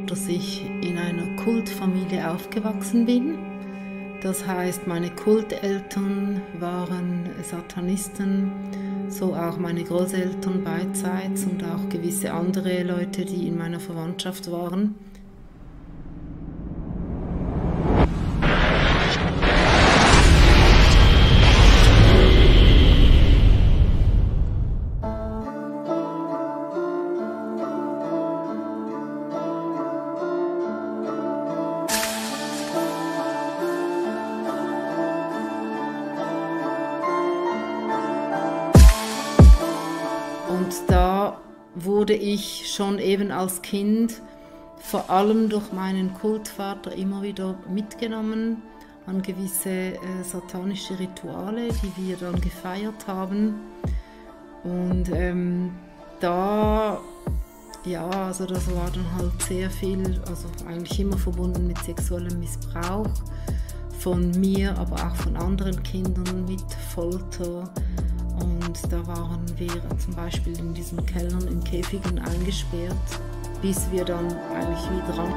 dass ich in einer Kultfamilie aufgewachsen bin. Das heißt, meine Kulteltern waren Satanisten, so auch meine Großeltern beidseits und auch gewisse andere Leute, die in meiner Verwandtschaft waren. Und da wurde ich schon eben als Kind vor allem durch meinen Kultvater immer wieder mitgenommen an gewisse satanische Rituale, die wir dann gefeiert haben. Und also das war dann halt sehr viel, also eigentlich immer verbunden mit sexuellem Missbrauch von mir, aber auch von anderen Kindern, mit Folter. Und da waren wir zum Beispiel in diesen Kellern in Käfigen eingesperrt, bis wir dann eigentlich wieder ran.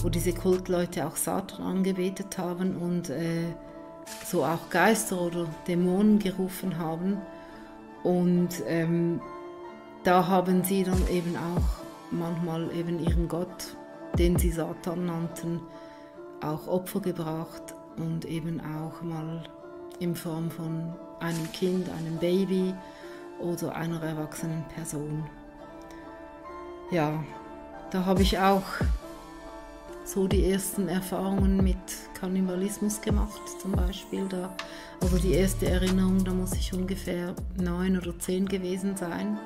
Wo diese Kultleute auch Satan angebetet haben und so auch Geister oder Dämonen gerufen haben. Und da haben sie dann eben auch manchmal eben ihren Gott, den sie Satan nannten, auch Opfer gebracht und eben auch mal in Form von einem Kind, einem Baby oder einer erwachsenen Person. Ja, da habe ich auch so die ersten Erfahrungen mit Kannibalismus gemacht, zum Beispiel. Also die erste Erinnerung, da muss ich ungefähr 9 oder 10 gewesen sein.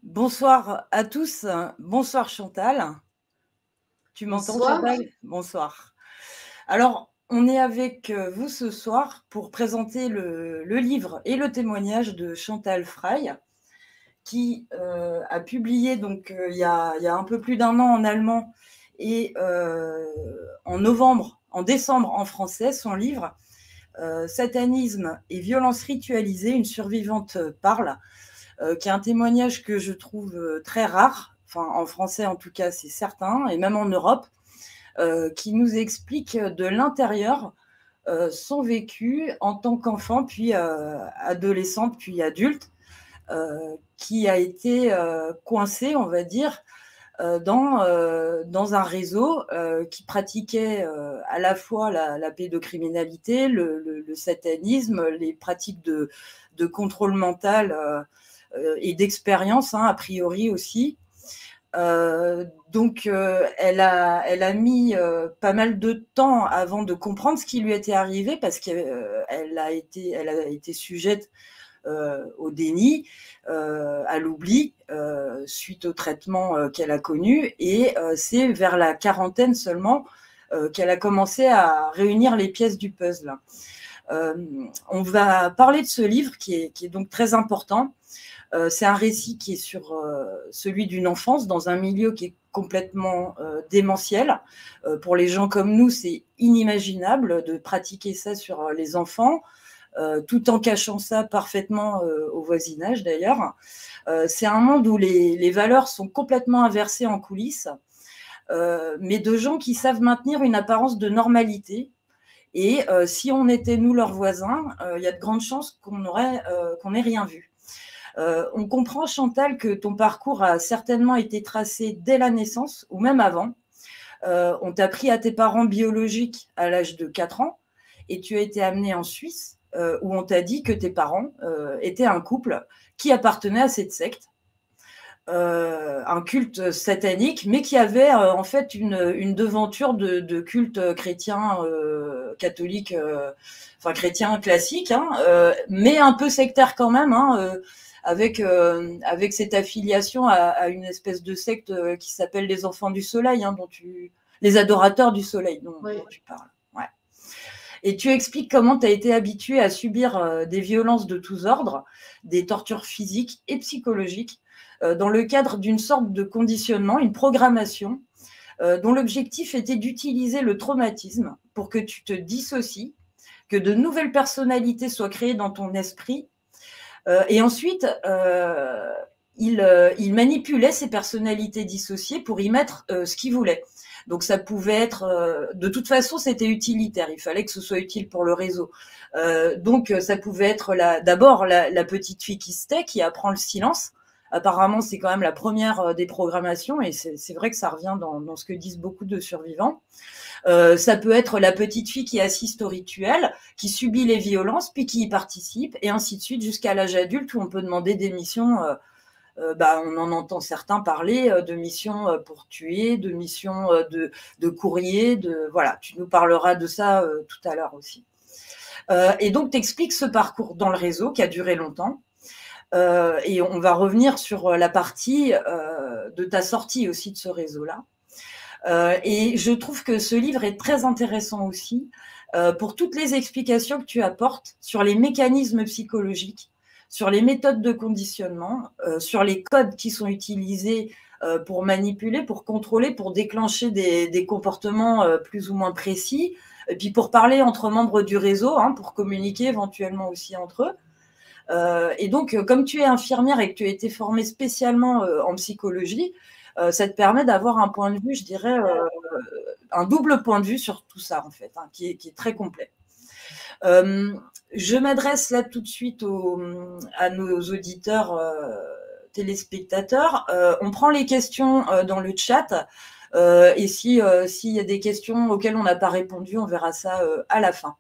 Bonsoir à tous. Bonsoir Chantal. Tu m'entends, Chantal? Bonsoir. Alors, on est avec vous ce soir pour présenter le livre et le témoignage de Chantal Frey, qui a publié donc il y a un peu plus d'1 an en allemand et en décembre en français, son livre Satanisme et violence ritualisée, une survivante parle, qui est un témoignage que je trouve très rare, enfin en français en tout cas c'est certain, et même en Europe, qui nous explique de l'intérieur son vécu en tant qu'enfant, puis adolescente, puis adulte, qui a été coincé, on va dire, dans un réseau qui pratiquait à la fois la pédocriminalité, le satanisme, les pratiques de contrôle mental et d'expérience, a priori aussi. Donc, elle a mis pas mal de temps avant de comprendre ce qui lui était arrivé, parce qu'elle a été sujette au déni, à l'oubli, suite au traitement qu'elle a connu. Et c'est vers la quarantaine seulement qu'elle a commencé à réunir les pièces du puzzle. On va parler de ce livre qui est donc très important. C'est un récit qui est sur celui d'une enfance dans un milieu qui est complètement démentiel. Pour les gens comme nous, c'est inimaginable de pratiquer ça sur les enfants, tout en cachant ça parfaitement au voisinage d'ailleurs. C'est un monde où les valeurs sont complètement inversées en coulisses, mais de gens qui savent maintenir une apparence de normalité. Et si on était, nous, leurs voisins, il y a de grandes chances qu'on n'ait rien vu. On comprend, Chantal, que ton parcours a certainement été tracé dès la naissance, ou même avant. On t'a pris à tes parents biologiques à l'âge de 4 ans, et tu as été amenée en Suisse, où on t'a dit que tes parents étaient un couple qui appartenait à cette secte. Un culte satanique, mais qui avait en fait une devanture de culte chrétien catholique, enfin chrétien classique, hein, mais un peu sectaire quand même, hein, avec cette affiliation à une espèce de secte qui s'appelle les Enfants du Soleil, hein, les adorateurs du Soleil dont tu parles. Ouais. Et tu expliques comment tu as été habituée à subir des violences de tous ordres, des tortures physiques et psychologiques, dans le cadre d'une sorte de conditionnement, une programmation, dont l'objectif était d'utiliser le traumatisme pour que tu te dissocies, que de nouvelles personnalités soient créées dans ton esprit. Et ensuite, il manipulait ces personnalités dissociées pour y mettre ce qu'il voulait. Donc ça pouvait être, de toute façon, c'était utilitaire. Il fallait que ce soit utile pour le réseau. Donc ça pouvait être d'abord la petite fille qui se tait, qui apprend le silence. Apparemment, c'est quand même la première des programmations, et c'est vrai que ça revient dans ce que disent beaucoup de survivants. Ça peut être la petite fille qui assiste au rituel, qui subit les violences, puis qui y participe, et ainsi de suite, jusqu'à l'âge adulte, où on peut demander des missions. On en entend certains parler de missions pour tuer, de missions de courrier, voilà, tu nous parleras de ça tout à l'heure aussi. Et donc, tu expliques ce parcours dans le réseau qui a duré longtemps. Et on va revenir sur la partie de ta sortie aussi de ce réseau-là. Et je trouve que ce livre est très intéressant aussi pour toutes les explications que tu apportes sur les mécanismes psychologiques, sur les méthodes de conditionnement, sur les codes qui sont utilisés pour manipuler, pour contrôler, pour déclencher des comportements plus ou moins précis, et puis pour parler entre membres du réseau, hein, pour communiquer éventuellement aussi entre eux. Et donc, comme tu es infirmière et que tu as été formée spécialement en psychologie, ça te permet d'avoir un point de vue, je dirais, un double point de vue sur tout ça, en fait, hein, qui est très complet. Je m'adresse là tout de suite à nos auditeurs téléspectateurs. On prend les questions dans le chat. Et s'il y a des questions auxquelles on n'a pas répondu, on verra ça à la fin.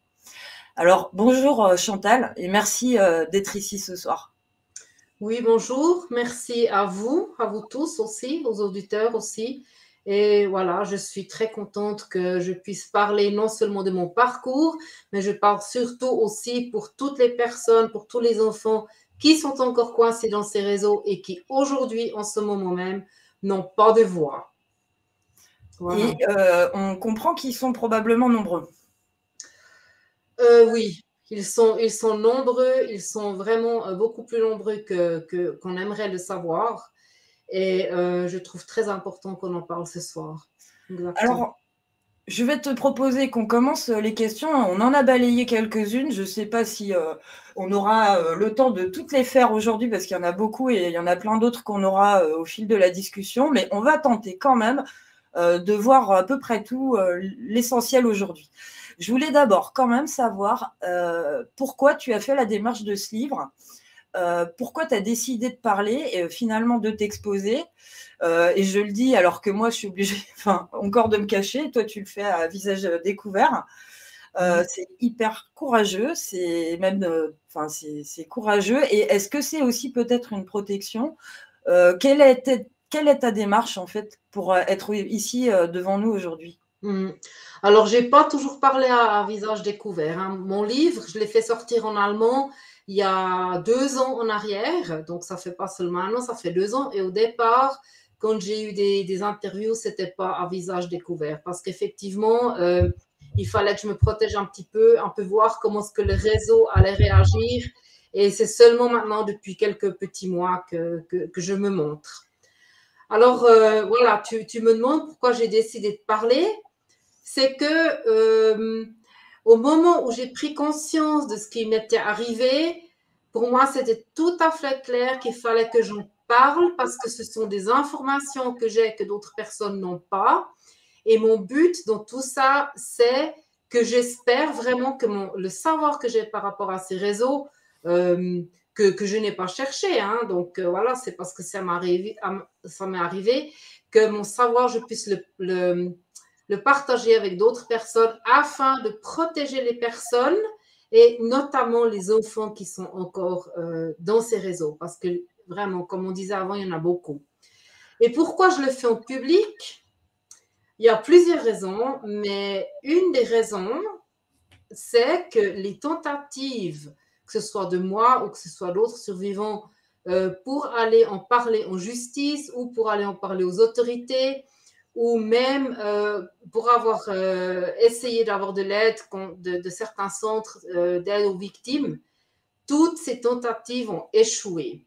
Alors, bonjour Chantal, et merci d'être ici ce soir. Oui, bonjour, merci à vous tous aussi, aux auditeurs aussi. Et voilà, je suis très contente que je puisse parler non seulement de mon parcours, mais je parle surtout aussi pour toutes les personnes, pour tous les enfants qui sont encore coincés dans ces réseaux et qui aujourd'hui, en ce moment même, n'ont pas de voix. Voilà. Et on comprend qu'ils sont probablement nombreux. Oui, ils sont nombreux, ils sont vraiment beaucoup plus nombreux qu'on aimerait le savoir. Et je trouve très important qu'on en parle ce soir. Exactement. Alors, je vais te proposer qu'on commence les questions. On en a balayé quelques-unes. Je ne sais pas si on aura le temps de toutes les faire aujourd'hui, parce qu'il y en a beaucoup et il y en a plein d'autres qu'on aura au fil de la discussion. Mais on va tenter quand même de voir à peu près tout, l'essentiel aujourd'hui. Je voulais d'abord quand même savoir pourquoi tu as fait la démarche de ce livre, pourquoi tu as décidé de parler et finalement de t'exposer. Et je le dis alors que moi, je suis obligée encore de me cacher. Toi, tu le fais à visage découvert. C'est hyper courageux, c'est même, c'est courageux. Et est-ce que c'est aussi peut-être une protection? Quelle est ta démarche, en fait, pour être ici devant nous aujourd'hui? Alors, je n'ai pas toujours parlé à visage découvert. Hein. Mon livre, je l'ai fait sortir en allemand il y a 2 ans en arrière. Donc, ça ne fait pas seulement un an, ça fait 2 ans. Et au départ, quand j'ai eu des interviews, ce n'était pas à visage découvert. Parce qu'effectivement, il fallait que je me protège un peu voir comment est-ce que le réseau allait réagir. Et c'est seulement maintenant, depuis quelques petits mois, que je me montre. Alors, voilà, tu me demandes pourquoi j'ai décidé de parler. C'est que au moment où j'ai pris conscience de ce qui m'était arrivé, pour moi, c'était tout à fait clair qu'il fallait que j'en parle parce que ce sont des informations que j'ai que d'autres personnes n'ont pas. Et mon but dans tout ça, c'est que j'espère vraiment que le savoir que j'ai par rapport à ces réseaux, que je n'ai pas cherché, hein, donc voilà, c'est parce que ça m'est arrivé que mon savoir, je puisse le partager avec d'autres personnes afin de protéger les personnes et notamment les enfants qui sont encore dans ces réseaux. Parce que vraiment, comme on disait avant, il y en a beaucoup. Et pourquoi je le fais en public? Il y a plusieurs raisons, mais une des raisons, c'est que les tentatives, que ce soit de moi ou que ce soit d'autres survivants, pour aller en parler en justice ou pour aller en parler aux autorités, ou même pour avoir essayé d'avoir de l'aide de certains centres d'aide aux victimes, toutes ces tentatives ont échoué.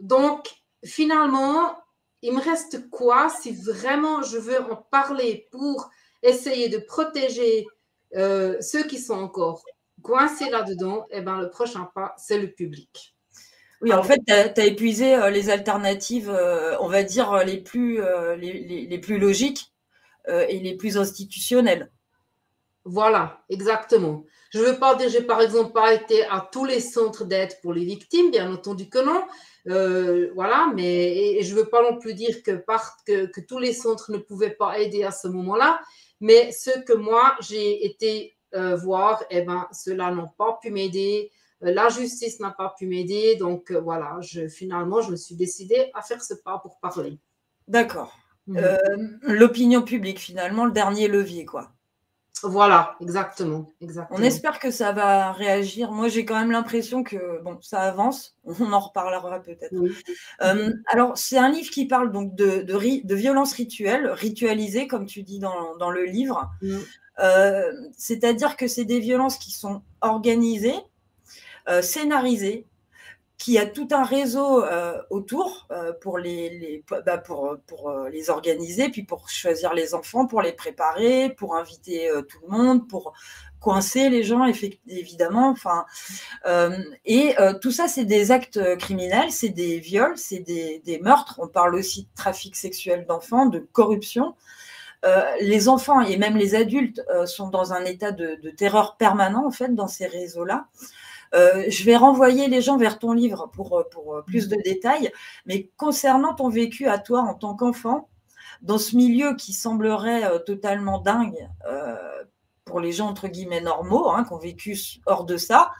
Donc, finalement, il me reste quoi si vraiment je veux en parler pour essayer de protéger ceux qui sont encore coincés là-dedans? Eh bien, le prochain pas, c'est le public. Oui, en fait, tu as épuisé les alternatives, on va dire, les plus logiques et les plus institutionnelles. Voilà, exactement. Je ne veux pas dire, j'ai par exemple pas été à tous les centres d'aide pour les victimes, bien entendu que non. Voilà, mais et je ne veux pas non plus dire que tous les centres ne pouvaient pas aider à ce moment-là, mais ceux que moi j'ai été voir, eh ben, ceux-là n'ont pas pu m'aider. La justice n'a pas pu m'aider, donc voilà, finalement, je me suis décidée à faire ce pas pour parler. D'accord. L'opinion publique, finalement, le dernier levier, quoi. Voilà, exactement. On espère que ça va réagir. Moi, j'ai quand même l'impression que bon, ça avance. On en reparlera peut-être. Oui. Alors, c'est un livre qui parle donc de violences ritualisées, comme tu dis dans le livre. C'est-à-dire que c'est des violences qui sont organisées, scénarisées, qui a tout un réseau autour pour les organiser, puis pour choisir les enfants, pour les préparer, pour inviter tout le monde, pour coincer les gens, évidemment. Enfin, et tout ça, c'est des actes criminels, c'est des viols, c'est des meurtres. On parle aussi de trafic sexuel d'enfants, de corruption. Les enfants et même les adultes sont dans un état de terreur permanent, en fait, dans ces réseaux-là. Je vais renvoyer les gens vers ton livre pour plus de détails. Mais concernant ton vécu à toi en tant qu'enfant, dans ce milieu qui semblerait totalement dingue pour les gens entre guillemets normaux, qui ont vécu hors de ça,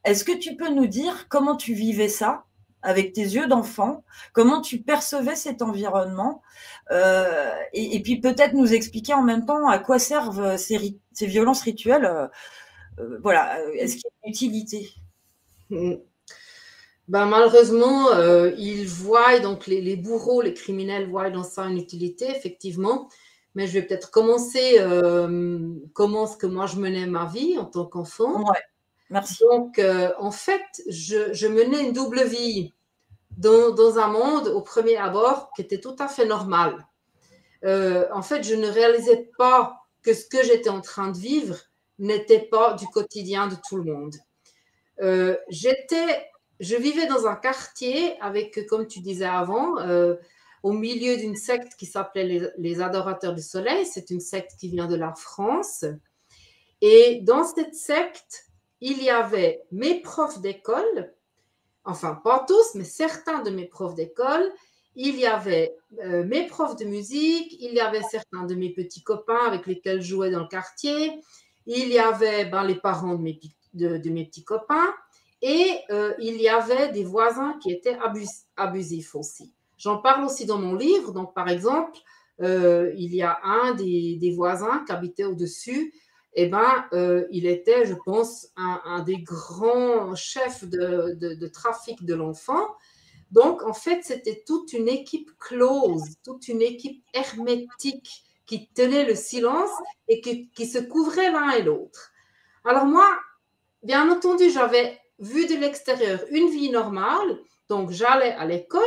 est-ce que tu peux nous dire comment tu vivais ça avec tes yeux d'enfant, comment tu percevais cet environnement et puis peut-être nous expliquer en même temps à quoi servent ces violences rituelles. Voilà, est-ce qu'il y a une utilité? Ben, malheureusement, ils voient, donc les bourreaux, les criminels voient dans ça une utilité, effectivement. Mais je vais peut-être commencer comment est-ce que moi je menais ma vie en tant qu'enfant. Ouais, merci. Donc, en fait, je menais une double vie dans un monde, au premier abord, qui était tout à fait normal. En fait, je ne réalisais pas que ce que j'étais en train de vivre n'était pas du quotidien de tout le monde. Je vivais dans un quartier avec, comme tu disais avant, au milieu d'une secte qui s'appelait les Adorateurs du Soleil. C'est une secte qui vient de la France. Et dans cette secte, il y avait mes profs d'école, enfin pas tous, mais certains de mes profs d'école. Il y avait mes profs de musique, il y avait certains de mes petits copains avec lesquels je jouais dans le quartier. Il y avait les parents de mes petits copains et il y avait des voisins qui étaient abusifs aussi. J'en parle aussi dans mon livre. Donc, par exemple, il y a un des voisins qui habitait au-dessus. Il était, je pense, un des grands chefs de trafic de l'enfant. Donc, en fait, c'était toute une équipe close, toute une équipe hermétique qui tenait le silence et qui se couvrait l'un et l'autre. Alors moi, bien entendu, j'avais vu de l'extérieur une vie normale. Donc, j'allais à l'école,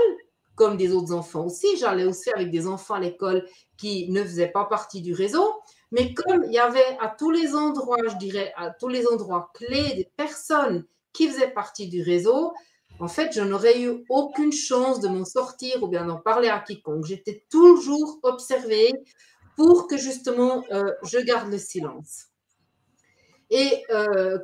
comme des autres enfants aussi. J'allais aussi avec des enfants à l'école qui ne faisaient pas partie du réseau. Mais comme il y avait à tous les endroits, je dirais, à tous les endroits clés, des personnes qui faisaient partie du réseau, en fait, je n'aurais eu aucune chance de m'en sortir ou bien d'en parler à quiconque. J'étais toujours observée pour que justement je garde le silence. Et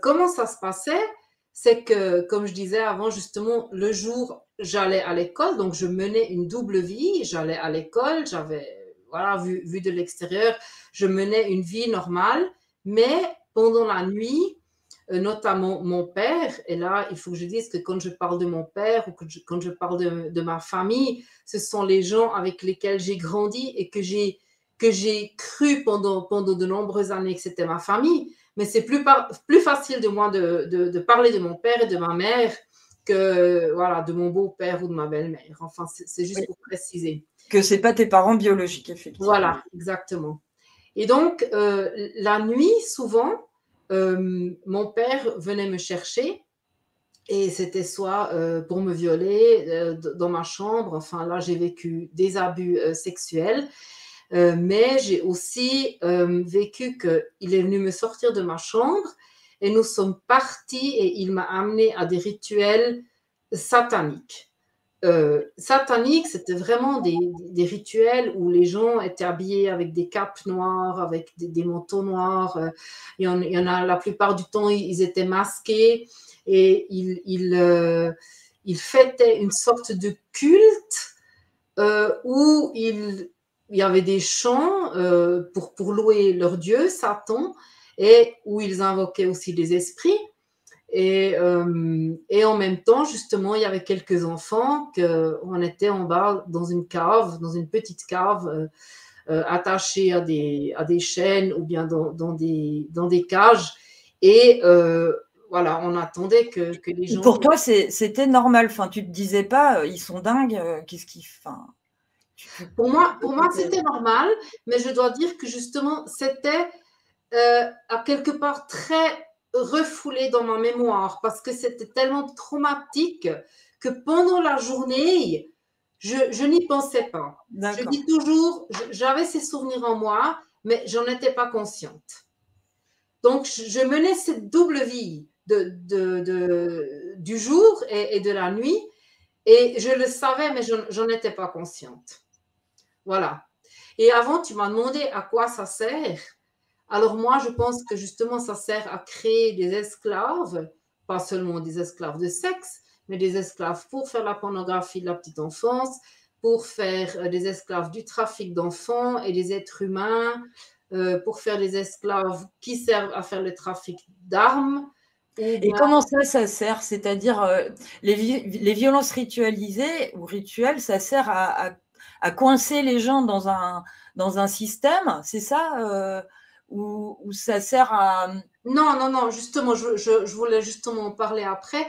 comment ça se passait? C'est que, comme je disais avant, justement, le jour, j'allais à l'école, donc je menais une double vie. J'allais à l'école, j'avais, voilà, vu de l'extérieur, je menais une vie normale, mais pendant la nuit, notamment mon père, et là, il faut que je dise que quand je parle de mon père ou quand je parle de ma famille, ce sont les gens avec lesquels j'ai grandi et que j'ai cru pendant de nombreuses années que c'était ma famille. Mais c'est plus facile de moi de parler de mon père et de ma mère que voilà, de mon beau-père ou de ma belle-mère. Enfin, c'est juste pour préciser. Que ce n'est pas tes parents biologiques, effectivement. Voilà, exactement. Et donc, la nuit, souvent, mon père venait me chercher et c'était soit pour me violer dans ma chambre. Enfin, là, j'ai vécu des abus sexuels. Mais j'ai aussi vécu qu'il est venu me sortir de ma chambre et nous sommes partis et il m'a amené à des rituels sataniques. Sataniques, c'était vraiment des rituels où les gens étaient habillés avec des capes noires, avec des manteaux noirs. Il y en a la plupart du temps, ils étaient masqués et ils fêtaient une sorte de culte où il y avait des chants pour louer leur dieu, Satan, et où ils invoquaient aussi des esprits. Et en même temps, justement, il y avait quelques enfants qu'on était en bas dans une cave, dans une petite cave, attachés à des chaînes ou bien dans des cages. Et voilà, on attendait que les gens... Pour toi, c'était normal. Enfin, tu ne te disais pas, ils sont dingues, qu'est-ce qu'ils font? Pour moi, c'était normal, mais je dois dire que justement, c'était à quelque part très refoulé dans ma mémoire parce que c'était tellement traumatique que pendant la journée, je n'y pensais pas. Je dis toujours, j'avais ces souvenirs en moi, mais j'en étais pas consciente. Donc, je menais cette double vie du jour et de la nuit, et je le savais, mais j'en étais pas consciente. Voilà. Et avant, tu m'as demandé à quoi ça sert. Alors moi, je pense que justement, ça sert à créer des esclaves, pas seulement des esclaves de sexe, mais des esclaves pour faire la pornographie de la petite enfance, pour faire des esclaves du trafic d'enfants et des êtres humains, pour faire des esclaves qui servent à faire le trafic d'armes. Et comment ça sert? C'est-à-dire, les violences ritualisées ou rituelles, ça sert à coincer les gens dans un système, c'est ça ou ça sert à... Non, justement, je voulais justement en parler après.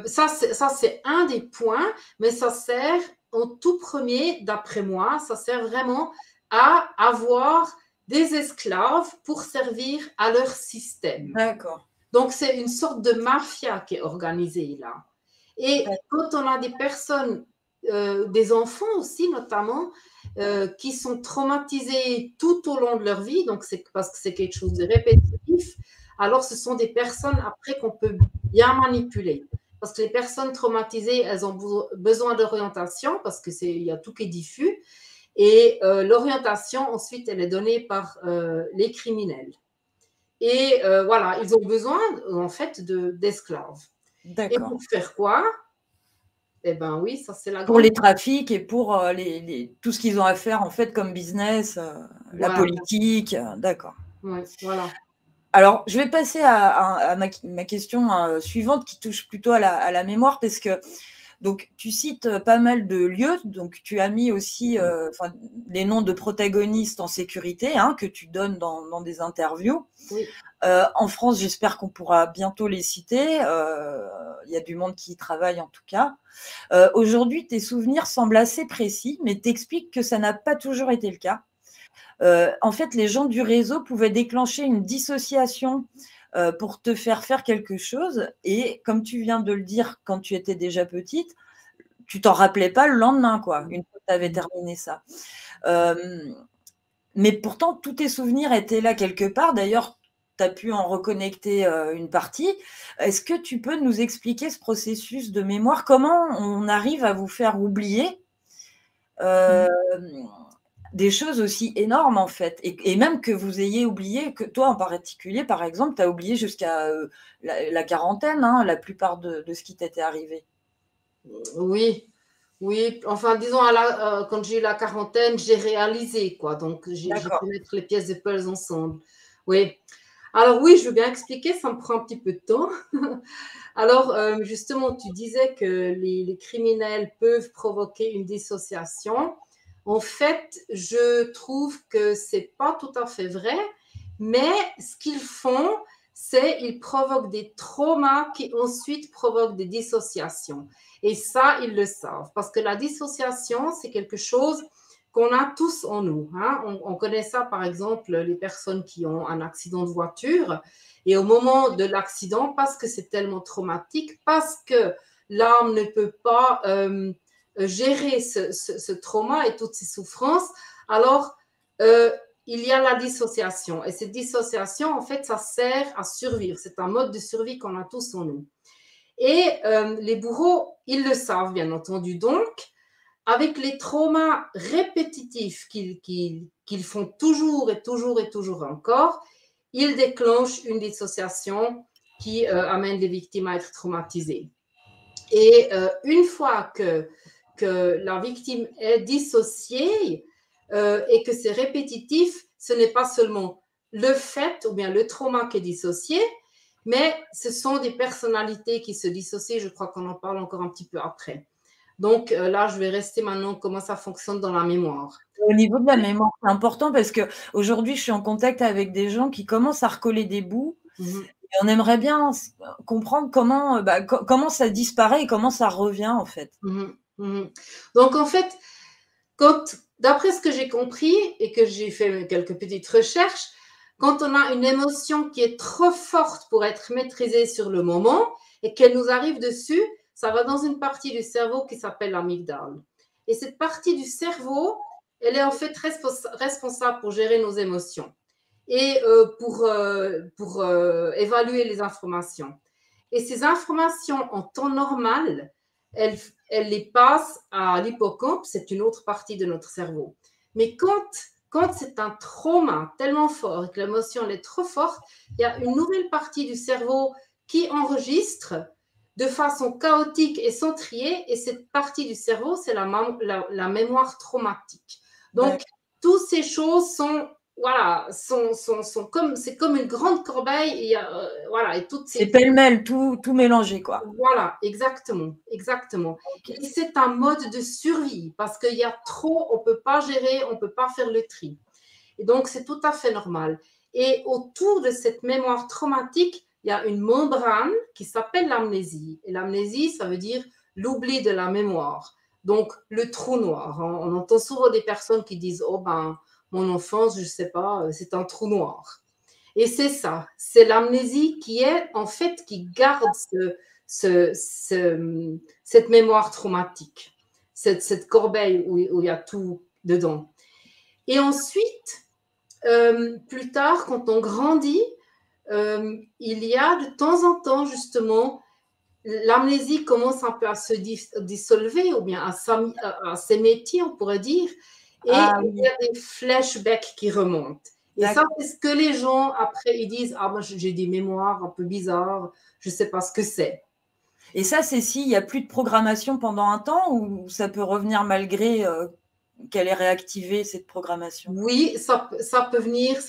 Ça, c'est un des points, mais ça sert en tout premier, d'après moi, ça sert vraiment à avoir des esclaves pour servir à leur système. D'accord. Donc, c'est une sorte de mafia qui est organisée là. Et quand on a des personnes, des enfants aussi notamment, qui sont traumatisés tout au long de leur vie, donc c'est parce que c'est quelque chose de répétitif, alors ce sont des personnes après qu'on peut bien manipuler. Parce que les personnes traumatisées, elles ont besoin d'orientation parce qu'il y a tout qui est diffus. Et l'orientation, ensuite, elle est donnée par les criminels. Et voilà, ils ont besoin, en fait, d'esclaves. Et pour faire quoi? Eh bien oui, ça c'est la grande... Pour les trafics et pour tout ce qu'ils ont à faire, en fait, comme business, la politique, d'accord. Oui, voilà. Alors, je vais passer à ma question suivante qui touche plutôt à la mémoire parce que donc, tu cites pas mal de lieux, donc tu as mis aussi les noms de protagonistes en sécurité que tu donnes dans des interviews. Oui. En France, j'espère qu'on pourra bientôt les citer. Il y a du monde qui y travaille en tout cas. Aujourd'hui, tes souvenirs semblent assez précis, mais t'expliques que ça n'a pas toujours été le cas. En fait, les gens du réseau pouvaient déclencher une dissociation pour te faire faire quelque chose. Et comme tu viens de le dire, quand tu étais déjà petite, tu t'en rappelais pas le lendemain, quoi, une fois que tu avais terminé ça. Mais pourtant, tous tes souvenirs étaient là quelque part. D'ailleurs, tu as pu en reconnecter une partie. Est-ce que tu peux nous expliquer ce processus de mémoire? Comment on arrive à vous faire oublier des choses aussi énormes, en fait, et même que vous ayez oublié, que toi en particulier, par exemple, tu as oublié jusqu'à la quarantaine, hein, la plupart de ce qui t'était arrivé. Oui, oui. Enfin, disons, quand j'ai eu la quarantaine, j'ai réalisé, quoi. Donc, j'ai pu mettre les pièces de puzzle ensemble. Oui. Alors oui, je veux bien expliquer, ça me prend un petit peu de temps. Alors, justement, tu disais que les criminels peuvent provoquer une dissociation. En fait, je trouve que c'est pas tout à fait vrai, mais ce qu'ils font, c'est ils provoquent des traumas qui ensuite provoquent des dissociations. Et ça, ils le savent, parce que la dissociation, c'est quelque chose qu'on a tous en nous. Hein. On connaît ça, par exemple, les personnes qui ont un accident de voiture, et au moment de l'accident, parce que c'est tellement traumatique, parce que l'âme ne peut pas gérer ce trauma et toutes ces souffrances, alors il y a la dissociation. Et cette dissociation, en fait, ça sert à survivre. C'est un mode de survie qu'on a tous en nous. Et les bourreaux, ils le savent, bien entendu. Donc, avec les traumas répétitifs qu'ils font toujours et toujours et toujours encore, ils déclenchent une dissociation qui amène les victimes à être traumatisées. Et une fois que la victime est dissociée et que c'est répétitif, ce n'est pas seulement le fait ou bien le trauma qui est dissocié, mais ce sont des personnalités qui se dissocient. Je crois qu'on en parle encore un petit peu après. Donc là, je vais rester maintenant comment ça fonctionne dans la mémoire. Au niveau de la mémoire, c'est important parce qu'aujourd'hui, je suis en contact avec des gens qui commencent à recoller des bouts. Et on aimerait bien comprendre comment ça disparaît et comment ça revient, en fait. Donc, en fait, d'après ce que j'ai compris et que j'ai fait quelques petites recherches, quand on a une émotion qui est trop forte pour être maîtrisée sur le moment et qu'elle nous arrive dessus, ça va dans une partie du cerveau qui s'appelle l'amygdale. Et cette partie du cerveau, elle est en fait responsable pour gérer nos émotions et pour évaluer les informations. Et ces informations en temps normal, elles les passent à l'hippocampe, c'est une autre partie de notre cerveau. Mais quand c'est un trauma tellement fort et que l'émotion est trop forte, il y a une nouvelle partie du cerveau qui enregistre de façon chaotique et centriée, et cette partie du cerveau, c'est la mémoire traumatique. Donc, toutes ces choses sont comme, c'est comme une grande corbeille, et toutes ces... C'est pêle-mêle, tout mélangé, quoi. Voilà, exactement. Okay. Et c'est un mode de survie, parce qu'il y a trop, on ne peut pas gérer, on ne peut pas faire le tri. Et donc, c'est tout à fait normal. Et autour de cette mémoire traumatique, il y a une membrane qui s'appelle l'amnésie. Et l'amnésie, ça veut dire l'oubli de la mémoire. Donc, le trou noir. On entend souvent des personnes qui disent « Oh ben, mon enfance, je ne sais pas, c'est un trou noir ». Et c'est ça, c'est l'amnésie qui garde cette mémoire traumatique, cette corbeille où il y a tout dedans. Et ensuite, plus tard, quand on grandit, il y a de temps en temps, justement, l'amnésie commence un peu à se dissolver ou bien à s'émétir, on pourrait dire, et il y a des flashbacks qui remontent. Et ça, c'est ce que les gens, après, ils disent « Ah, moi, j'ai des mémoires un peu bizarres, je ne sais pas ce que c'est. » Et ça, c'est s'il n'y a plus de programmation pendant un temps ou ça peut revenir malgré qu'elle ait réactivé cette programmation? Oui, ça peut venir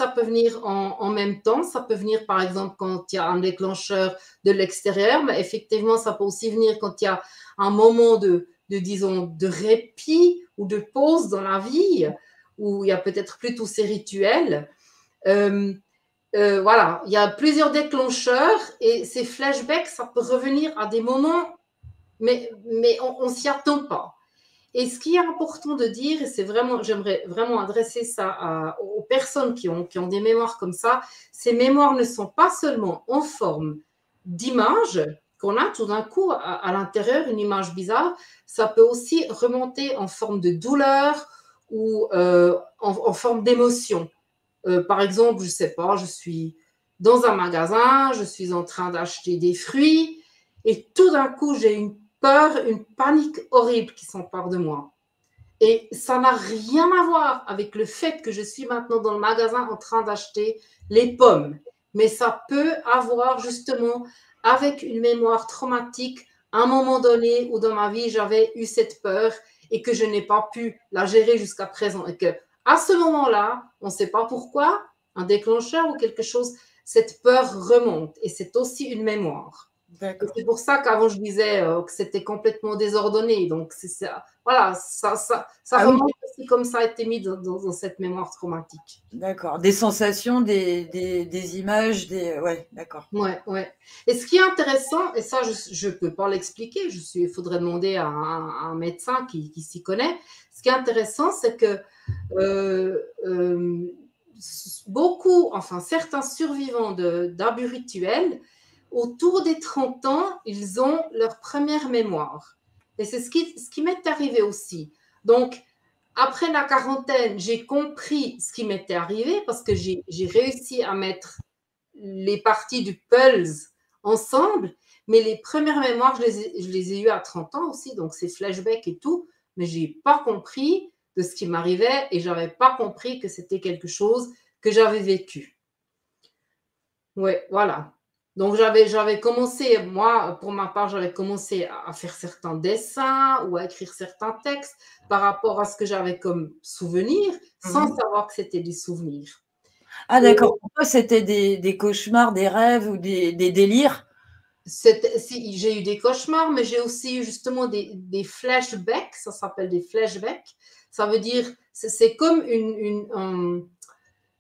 en même temps. Ça peut venir, par exemple, quand il y a un déclencheur de l'extérieur, mais effectivement, ça peut aussi venir quand il y a un moment disons, de répit ou de pause dans la vie, où il y a peut-être plus tous ces rituels. Voilà, il y a plusieurs déclencheurs et ces flashbacks, ça peut revenir à des moments, mais on ne s'y attend pas. Et ce qui est important de dire, et c'est vraiment, j'aimerais vraiment adresser ça aux personnes qui ont des mémoires comme ça, ces mémoires ne sont pas seulement en forme d'image qu'on a tout d'un coup à l'intérieur, une image bizarre, ça peut aussi remonter en forme de douleur ou en forme d'émotion. Par exemple, je ne sais pas, je suis dans un magasin, je suis en train d'acheter des fruits et tout d'un coup, j'ai une peur, une panique horrible qui s'empare de moi. Et ça n'a rien à voir avec le fait que je suis maintenant dans le magasin en train d'acheter les pommes. Mais ça peut avoir justement avec une mémoire traumatique, à un moment donné où dans ma vie, j'avais eu cette peur et que je n'ai pas pu la gérer jusqu'à présent. Et que à ce moment-là, on ne sait pas pourquoi, un déclencheur ou quelque chose, cette peur remonte. Et c'est aussi une mémoire. C'est pour ça qu'avant, je disais que c'était complètement désordonné. Donc, c'est ça. Voilà, ça remonte aussi comme ça a été mis dans cette mémoire traumatique. D'accord. Des sensations, des images, ouais, d'accord. Ouais, ouais. Et ce qui est intéressant, et ça, je ne peux pas l'expliquer, il faudrait demander à un médecin qui s'y connaît. Ce qui est intéressant, c'est que beaucoup, enfin, certains survivants d'abus rituels, autour des 30 ans, ils ont leur première mémoire. Et c'est ce qui m'est arrivé aussi. Donc, après la quarantaine, j'ai compris ce qui m'était arrivé parce que j'ai réussi à mettre les parties du puzzle ensemble. Mais les premières mémoires, je les ai eues à 30 ans aussi, donc c'est flashback et tout. Mais je n'ai pas compris de ce qui m'arrivait et je n'avais pas compris que c'était quelque chose que j'avais vécu. Oui, voilà. Donc, j'avais commencé, moi, pour ma part, j'avais commencé à faire certains dessins ou à écrire certains textes par rapport à ce que j'avais comme souvenir, sans savoir que c'était des souvenirs. Ah, d'accord. Pour toi, c'était des cauchemars, des rêves ou des délires? J'ai eu des cauchemars, mais j'ai aussi eu justement des flashbacks. Ça s'appelle des flashbacks. Ça veut dire, c'est comme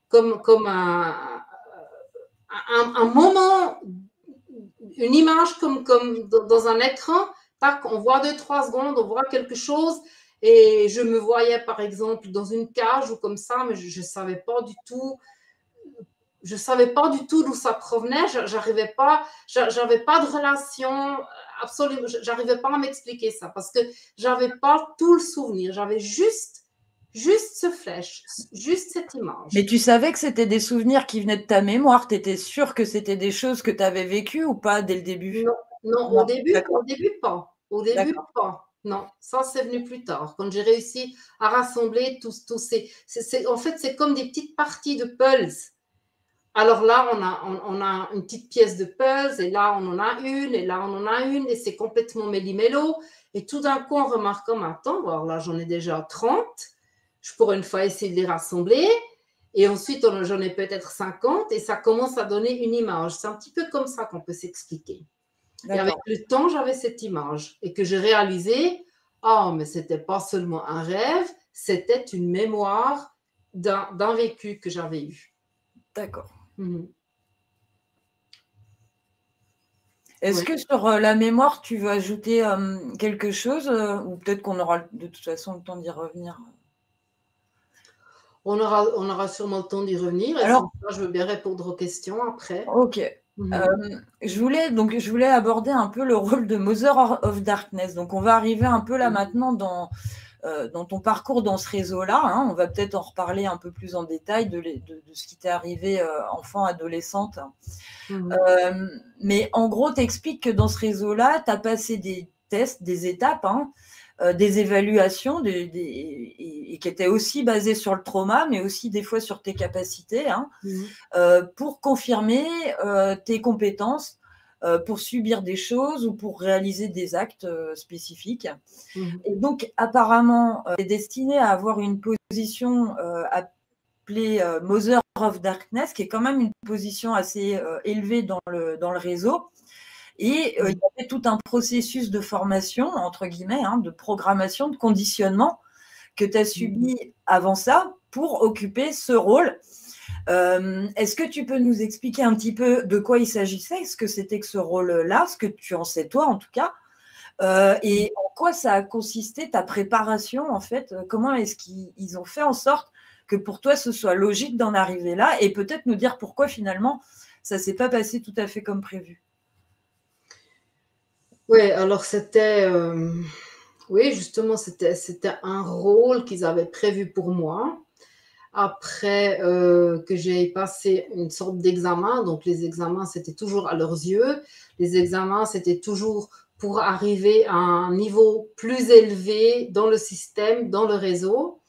comme un moment, une image comme dans un écran, tac, on voit 2-3 secondes, on voit quelque chose, et je me voyais par exemple dans une cage ou comme ça, mais je ne savais pas du tout. Je ne savais pas du tout d'où ça provenait, j'avais pas de relation, absolument, j'arrivais pas à m'expliquer ça, parce que j'avais pas tout le souvenir, j'avais juste ce flash, juste cette image. Mais tu savais que c'était des souvenirs qui venaient de ta mémoire? Tu étais sûre que c'était des choses que tu avais vécues ou pas dès le début? Non, au début pas. Au début, pas. Non, ça, c'est venu plus tard. Quand j'ai réussi à rassembler tous ces… En fait, c'est comme des petites parties de puzzle. Alors là, on a une petite pièce de puzzle, et là, on en a une, et là, on en a une, et c'est complètement méli-mélo. Et tout d'un coup, on remarque comme, attends, alors là, j'en ai déjà 30. Je pourrais une fois essayer de les rassembler. Et ensuite, j'en ai peut-être 50, et ça commence à donner une image. C'est un petit peu comme ça qu'on peut s'expliquer. Et avec le temps, j'avais cette image. Et que j'ai réalisé, oh, mais c'était pas seulement un rêve, c'était une mémoire d'un vécu que j'avais eu. D'accord. Est-ce que sur la mémoire, tu veux ajouter quelque chose ou peut-être qu'on aura de toute façon le temps d'y revenir? On aura sûrement le temps d'y revenir. Et alors, je veux bien répondre aux questions après. Ok. Je voulais aborder un peu le rôle de Mother of Darkness. Donc, on va arriver un peu là maintenant dans ton parcours dans ce réseau-là. Hein. On va peut-être en reparler un peu plus en détail de ce qui t'est arrivé enfant, adolescente. Mais en gros, tu expliques que dans ce réseau-là, tu as passé des tests, des étapes, hein, des évaluations et qui étaient aussi basées sur le trauma, mais aussi des fois sur tes capacités, hein, pour confirmer tes compétences pour subir des choses ou pour réaliser des actes spécifiques. Et donc, apparemment, tu es destiné à avoir une position appelée Mother of Darkness, qui est quand même une position assez élevée dans le réseau. Et il y avait tout un processus de formation, entre guillemets, hein, de programmation, de conditionnement que tu as subi avant ça pour occuper ce rôle. Est-ce que tu peux nous expliquer un petit peu de quoi il s'agissait, ce que c'était que ce rôle-là, ce que tu en sais toi en tout cas, Et en quoi ça a consisté, ta préparation, en fait? Comment est-ce qu'ils ont fait en sorte que pour toi, ce soit logique d'en arriver là? Et peut-être nous dire pourquoi, finalement, ça ne s'est pas passé tout à fait comme prévu. Oui, alors c'était... oui, justement, c'était un rôle qu'ils avaient prévu pour moi. Après que j'ai passé une sorte d'examen, donc les examens, c'était toujours à leurs yeux. Les examens, c'était toujours pour arriver à un niveau plus élevé dans le système, dans le réseau,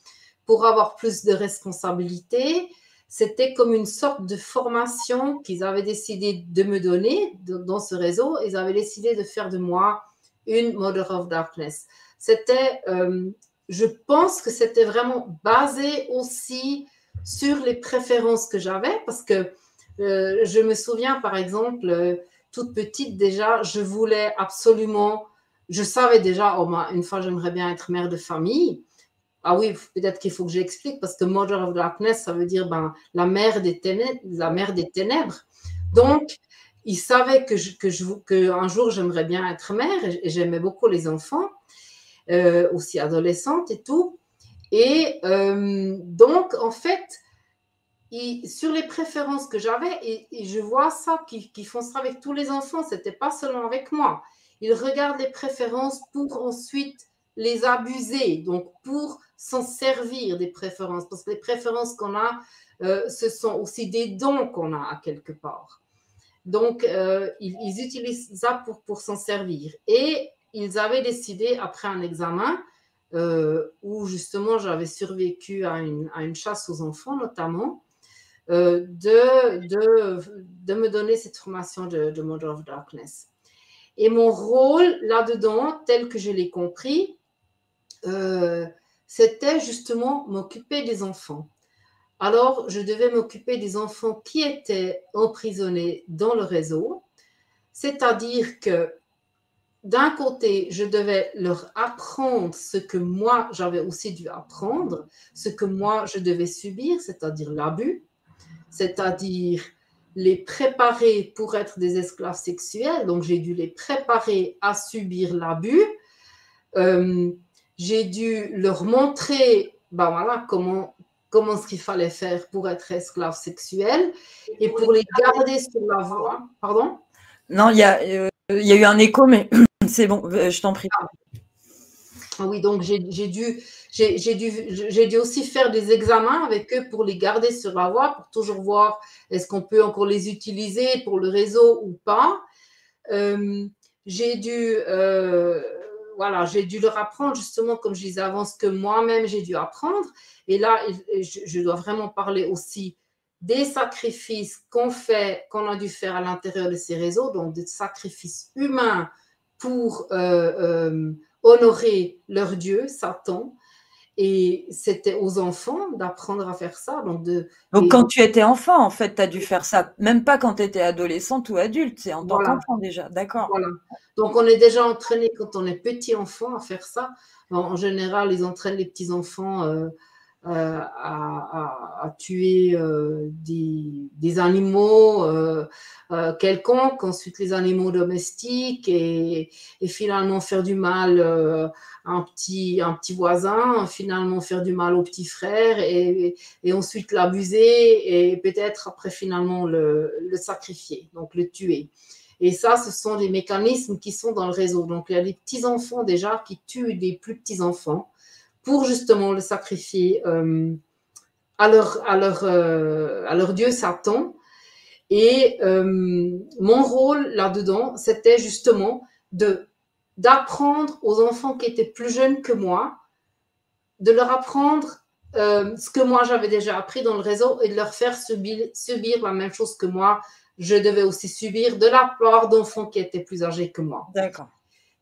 pour avoir plus de responsabilités. C'était comme une sorte de formation qu'ils avaient décidé de me donner dans ce réseau. Ils avaient décidé de faire de moi une Mother of Darkness. C'était... je pense que c'était vraiment basé aussi sur les préférences que j'avais, parce que je me souviens, par exemple, toute petite déjà, je voulais absolument, je savais déjà, oh, une fois j'aimerais bien être mère de famille. Ah oui, peut-être qu'il faut que j'explique, parce que Mother of Darkness, ça veut dire la mère des ténèbres, la mère des ténèbres. Donc, ils savaient qu'un jour j'aimerais bien être mère, et j'aimais beaucoup les enfants. Aussi adolescente et tout. Et donc, en fait, sur les préférences que j'avais, et je vois ça, qu'ils font ça avec tous les enfants, ce n'était pas seulement avec moi. Ils regardent les préférences pour ensuite les abuser, donc pour s'en servir des préférences, parce que les préférences qu'on a, ce sont aussi des dons qu'on a à quelque part. Donc, ils utilisent ça pour s'en servir. Et ils avaient décidé, après un examen, où justement j'avais survécu à une chasse aux enfants notamment, de me donner cette formation de Mother of Darkness. Et mon rôle là-dedans, tel que je l'ai compris, c'était justement m'occuper des enfants. Alors, je devais m'occuper des enfants qui étaient emprisonnés dans le réseau, c'est-à-dire que d'un côté, je devais leur apprendre ce que moi, j'avais aussi dû apprendre, ce que moi, je devais subir, c'est-à-dire l'abus, c'est-à-dire les préparer pour être des esclaves sexuels. Donc, j'ai dû les préparer à subir l'abus. J'ai dû leur montrer voilà, comment ce qu'il fallait faire pour être esclave sexuel et pour les garder sur la voie. Pardon? Non, il y a eu un écho, mais c'est bon, je t'en prie. Ah oui, donc j'ai dû aussi faire des examens avec eux pour les garder sur la voie, pour toujours voir est-ce qu'on peut encore les utiliser pour le réseau ou pas. J'ai dû leur apprendre justement, comme je disais avant, ce que moi-même j'ai dû apprendre. Et là, je dois vraiment parler aussi des sacrifices qu'on a dû faire à l'intérieur de ces réseaux, donc des sacrifices humains pour honorer leur Dieu, Satan. Et c'était aux enfants d'apprendre à faire ça. Donc quand tu étais enfant, en fait, tu as dû faire ça, même pas quand tu étais adolescente ou adulte, c'est en tant qu'enfant déjà, d'accord. Voilà. Donc, on est déjà entraîné quand on est petit enfant à faire ça. En général, ils entraînent les petits-enfants à tuer des animaux quelconques, ensuite les animaux domestiques et finalement faire du mal à un petit voisin, finalement faire du mal au petit frère et ensuite l'abuser et peut-être après finalement le sacrifier, donc le tuer. Et ça, ce sont des mécanismes qui sont dans le réseau. Donc, il y a des petits-enfants déjà qui tuent des plus petits-enfants pour justement le sacrifier à leur Dieu Satan. Et mon rôle là-dedans, c'était justement d'apprendre aux enfants qui étaient plus jeunes que moi, de leur apprendre ce que moi j'avais déjà appris dans le réseau et de leur faire subir la même chose que moi, je devais aussi subir de la part d'enfants qui étaient plus âgés que moi. D'accord.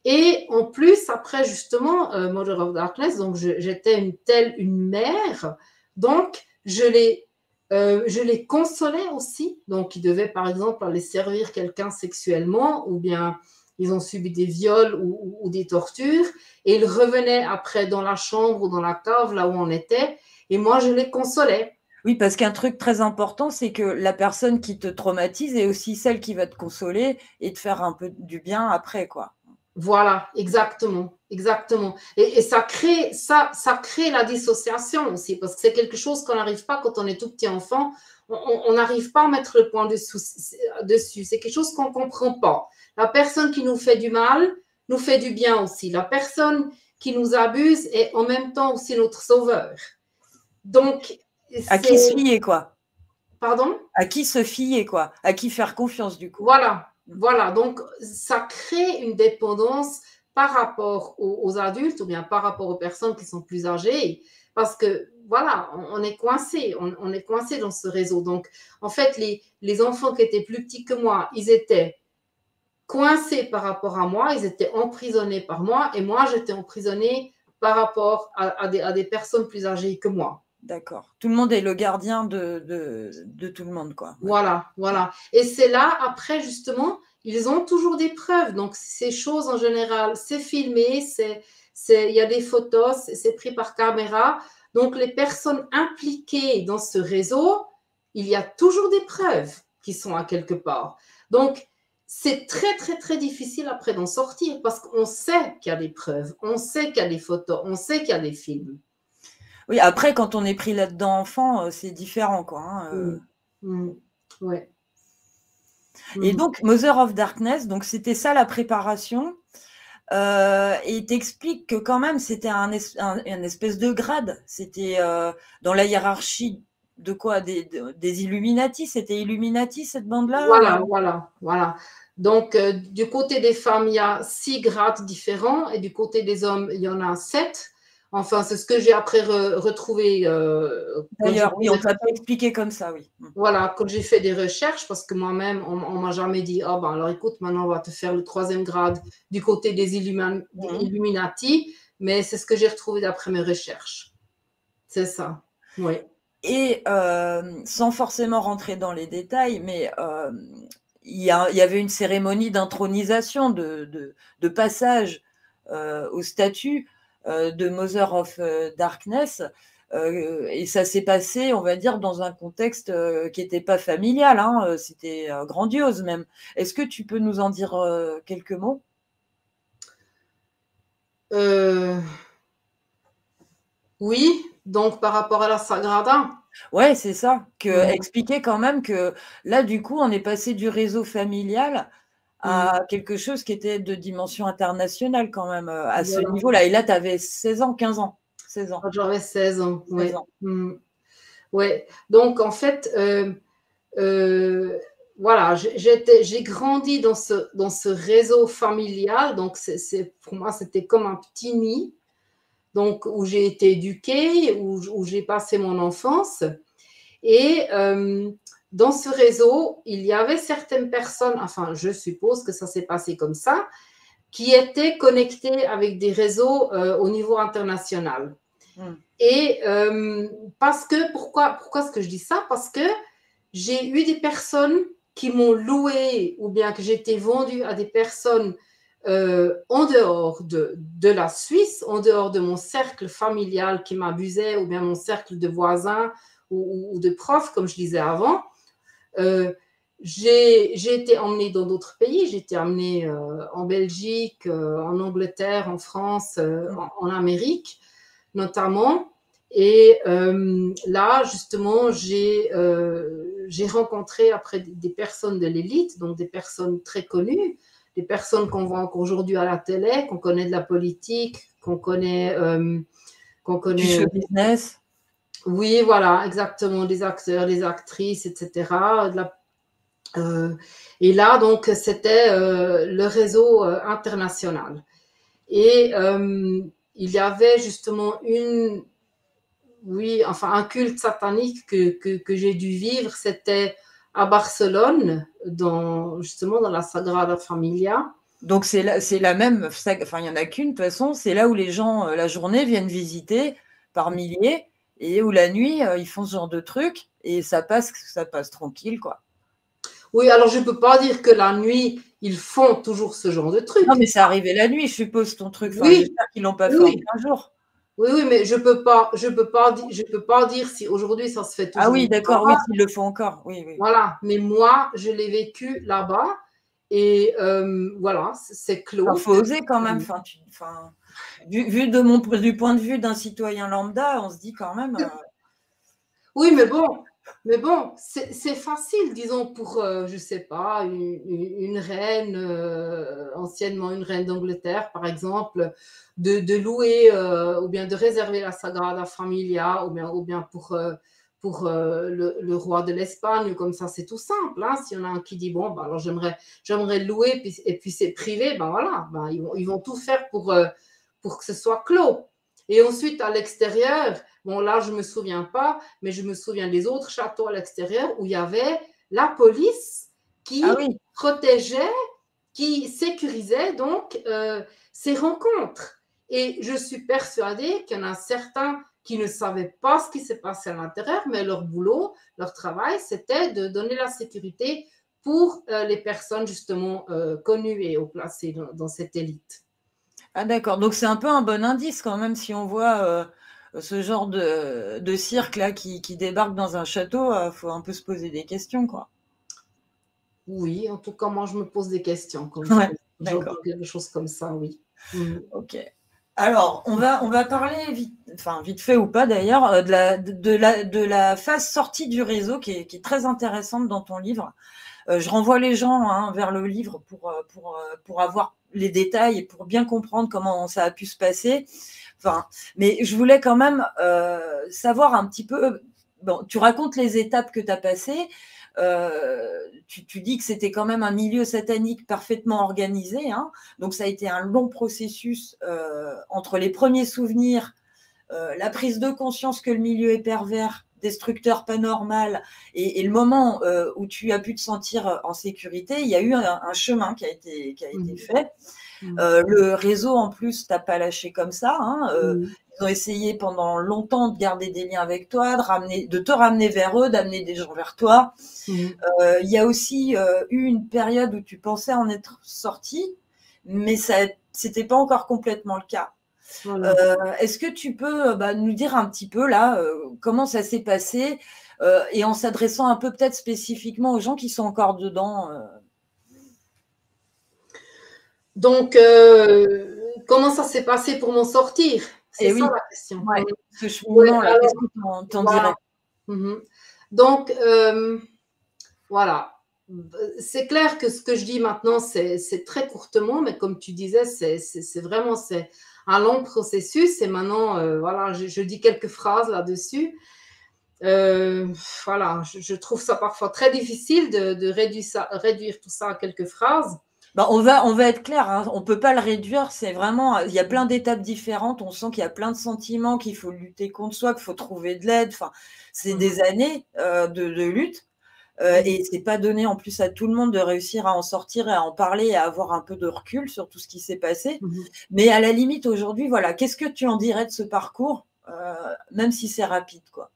Et en plus, après justement, Mother of Darkness, donc j'étais une mère, donc je les consolais aussi. Donc, ils devaient, par exemple, aller servir quelqu'un sexuellement ou bien ils ont subi des viols ou des tortures et ils revenaient après dans la chambre ou dans la cave, là où on était, et moi, je les consolais. Oui, parce qu'un truc très important, c'est que la personne qui te traumatise est aussi celle qui va te consoler et te faire un peu du bien après, quoi. Voilà, exactement, exactement. Et ça crée la dissociation aussi, parce que c'est quelque chose qu'on n'arrive pas quand on est tout petit enfant. On n'arrive pas à mettre le point dessus. C'est quelque chose qu'on ne comprend pas. La personne qui nous fait du mal nous fait du bien aussi. La personne qui nous abuse est en même temps aussi notre sauveur. Donc, à qui se fier, quoi. Pardon? À qui se fier, quoi. À qui faire confiance, du coup. Voilà, voilà. Donc, ça crée une dépendance par rapport aux adultes ou bien par rapport aux personnes qui sont plus âgées. Parce que, voilà, on est coincé. On est coincé dans ce réseau. Donc, en fait, les enfants qui étaient plus petits que moi, ils étaient coincés par rapport à moi. Ils étaient emprisonnés par moi. Et moi, j'étais emprisonnée par rapport à des personnes plus âgées que moi. D'accord. Tout le monde est le gardien de tout le monde, quoi. Ouais. Voilà, voilà. Et c'est là, après, justement, ils ont toujours des preuves. Donc, ces choses, en général, c'est filmé, il y a des photos, c'est pris par caméra. Donc, les personnes impliquées dans ce réseau, il y a toujours des preuves qui sont à quelque part. Donc, c'est très, très, très difficile après d'en sortir parce qu'on sait qu'il y a des preuves, on sait qu'il y a des photos, on sait qu'il y a des films. Oui, après, quand on est pris là-dedans enfant, c'est différent, quoi. Hein, Ouais. Et donc, Mother of Darkness, donc c'était ça la préparation. Et t'explique que quand même, c'était un espèce de grade. C'était dans la hiérarchie de quoi? Des Illuminati. C'était Illuminati, cette bande-là? Voilà. Donc, du côté des femmes, il y a 6 grades différents et du côté des hommes, il y en a 7. Enfin, c'est ce que j'ai après retrouvé. D'ailleurs, oui, on ne t'a pas expliqué comme ça, oui. Voilà, quand j'ai fait des recherches, parce que moi-même, on ne m'a jamais dit, ah ben alors écoute, maintenant on va te faire le 3e grade du côté des Illuminati, mais c'est ce que j'ai retrouvé d'après mes recherches. C'est ça, oui. Et sans forcément rentrer dans les détails, mais il y avait une cérémonie d'intronisation, de passage au statut de Mother of Darkness, et ça s'est passé, on va dire, dans un contexte qui n'était pas familial, hein, c'était grandiose même. Est-ce que tu peux nous en dire quelques mots? Oui, donc par rapport à la Sagrada. Ouais, c'est ça. Expliquer quand même que là, du coup, on est passé du réseau familial à quelque chose qui était de dimension internationale quand même, à ce niveau-là. Et là, tu avais 16 ans, 15 ans. 16 ans. J'avais 16 ans, oui. Ouais. Donc, en fait, voilà, j'ai grandi dans ce réseau familial. Donc, pour moi, c'était comme un petit nid. Donc, où j'ai été éduquée, où j'ai passé mon enfance. Et dans ce réseau, il y avait certaines personnes, enfin, je suppose que ça s'est passé comme ça, qui étaient connectées avec des réseaux au niveau international. Et parce que, pourquoi est-ce que je dis ça? Parce que j'ai eu des personnes qui m'ont loué ou bien que j'ai été vendue à des personnes en dehors de la Suisse, en dehors de mon cercle familial qui m'abusait ou bien mon cercle de voisins ou de profs, comme je disais avant. J'ai été emmenée dans d'autres pays. J'ai été emmenée en Belgique, en Angleterre, en France, en Amérique notamment. Et là, justement, j'ai rencontré après des personnes de l'élite, donc des personnes très connues, des personnes qu'on voit encore aujourd'hui à la télé, qu'on connaît de la politique, qu'on connaît du show business. Oui, voilà, exactement, des acteurs, des actrices, etc. Et là, donc, c'était le réseau international. Et il y avait justement un culte satanique que j'ai dû vivre. C'était à Barcelone, justement dans la Sagrada Familia. Donc, c'est la même, enfin, il n'y en a qu'une, de toute façon, c'est là où les gens, la journée, viennent visiter par milliers, et où la nuit, ils font ce genre de trucs, et ça passe tranquille, quoi. Oui, alors je ne peux pas dire que la nuit, ils font toujours ce genre de trucs. Non, mais c'est arrivé la nuit, je suppose, ton truc. Enfin, oui. J'espère qu'ils ne l'ont pas fait en un jour. Oui, mais je peux pas dire si aujourd'hui ça se fait toujours. Ah oui, d'accord, oui, s'ils le font encore. Oui. Voilà, mais moi, je l'ai vécu là-bas Et voilà, c'est clos. Il faut oser quand même. Vu du point de vue d'un citoyen lambda, on se dit quand même. Oui, mais bon, c'est facile, disons, pour, je sais pas, une reine, anciennement une reine d'Angleterre, par exemple, de louer ou bien de réserver la Sagrada Familia, ou bien pour le roi de l'Espagne, comme ça, c'est tout simple. Hein. S'il y en a un qui dit, bon, bah, alors j'aimerais louer, et puis c'est privé, ben voilà, ben, ils vont tout faire pour que ce soit clos. Et ensuite, à l'extérieur, bon, là, je ne me souviens pas, mais je me souviens des autres châteaux à l'extérieur où il y avait la police qui protégeait, qui sécurisait donc ces rencontres. Et je suis persuadée qu'il y en a certains qui ne savaient pas ce qui s'est passé à l'intérieur, mais leur boulot, leur travail, c'était de donner la sécurité pour les personnes justement connues et haut placées dans cette élite. Ah d'accord, donc c'est un peu un bon indice quand même si on voit ce genre de cirque là qui débarque dans un château, faut un peu se poser des questions quoi. Oui, en tout cas moi je me pose des questions quand d'accord. Quelque chose comme ça, oui. Ok. Alors on va parler vite fait ou pas d'ailleurs de la phase sortie du réseau qui est très intéressante dans ton livre. Je renvoie les gens vers le livre pour avoir les détails et pour bien comprendre comment ça a pu se passer. Mais je voulais quand même savoir un petit peu. Bon, tu racontes les étapes que tu as passées. Tu dis que c'était quand même un milieu satanique parfaitement organisé. Hein. Donc, ça a été un long processus entre les premiers souvenirs, la prise de conscience que le milieu est pervers, destructeur, pas normal, et le moment où tu as pu te sentir en sécurité, il y a eu un chemin qui a été fait. Le réseau, en plus, t'a pas lâché comme ça. Hein, ils ont essayé pendant longtemps de garder des liens avec toi, de te ramener vers eux, d'amener des gens vers toi. Il y a aussi eu une période où tu pensais en être sorti, mais c'était pas encore complètement le cas. Voilà. Est-ce que tu peux nous dire un petit peu là comment ça s'est passé et en s'adressant un peu peut-être spécifiquement aux gens qui sont encore dedans Donc, comment ça s'est passé pour m'en sortir? C'est ça la question. Ouais, ce cheminement-là, qu'est-ce que t'en dirais? Donc, voilà. C'est clair que ce que je dis maintenant, c'est très courtement, mais comme tu disais, c'est vraiment un long processus. Et maintenant, voilà, je dis quelques phrases là-dessus. Voilà, je trouve ça parfois très difficile de réduire tout ça à quelques phrases. On va être clair, hein, on ne peut pas le réduire, c'est vraiment, il y a plein d'étapes différentes, on sent qu'il y a plein de sentiments, qu'il faut lutter contre soi, qu'il faut trouver de l'aide, c'est des années de lutte. Et c'est pas donné en plus à tout le monde de réussir à en sortir et à en parler et à avoir un peu de recul sur tout ce qui s'est passé. Mais à la limite, aujourd'hui, voilà, qu'est-ce que tu en dirais de ce parcours, même si c'est rapide, quoi.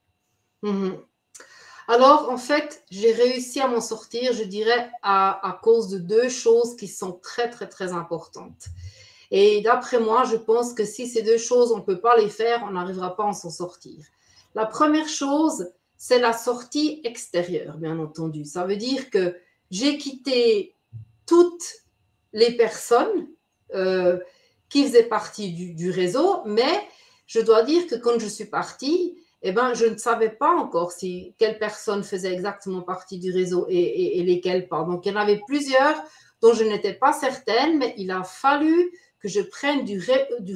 Alors, en fait, j'ai réussi à m'en sortir, je dirais, à cause de deux choses qui sont très, très, très importantes. Et d'après moi, je pense que si ces deux choses, on ne peut pas les faire, on n'arrivera pas à s'en sortir. La première chose, c'est la sortie extérieure, bien entendu. Ça veut dire que j'ai quitté toutes les personnes qui faisaient partie du réseau, mais je dois dire que quand je suis partie, eh ben, je ne savais pas encore quelles personnes faisaient exactement partie du réseau et lesquelles pas. Donc, il y en avait plusieurs dont je n'étais pas certaine, mais il a fallu que je prenne du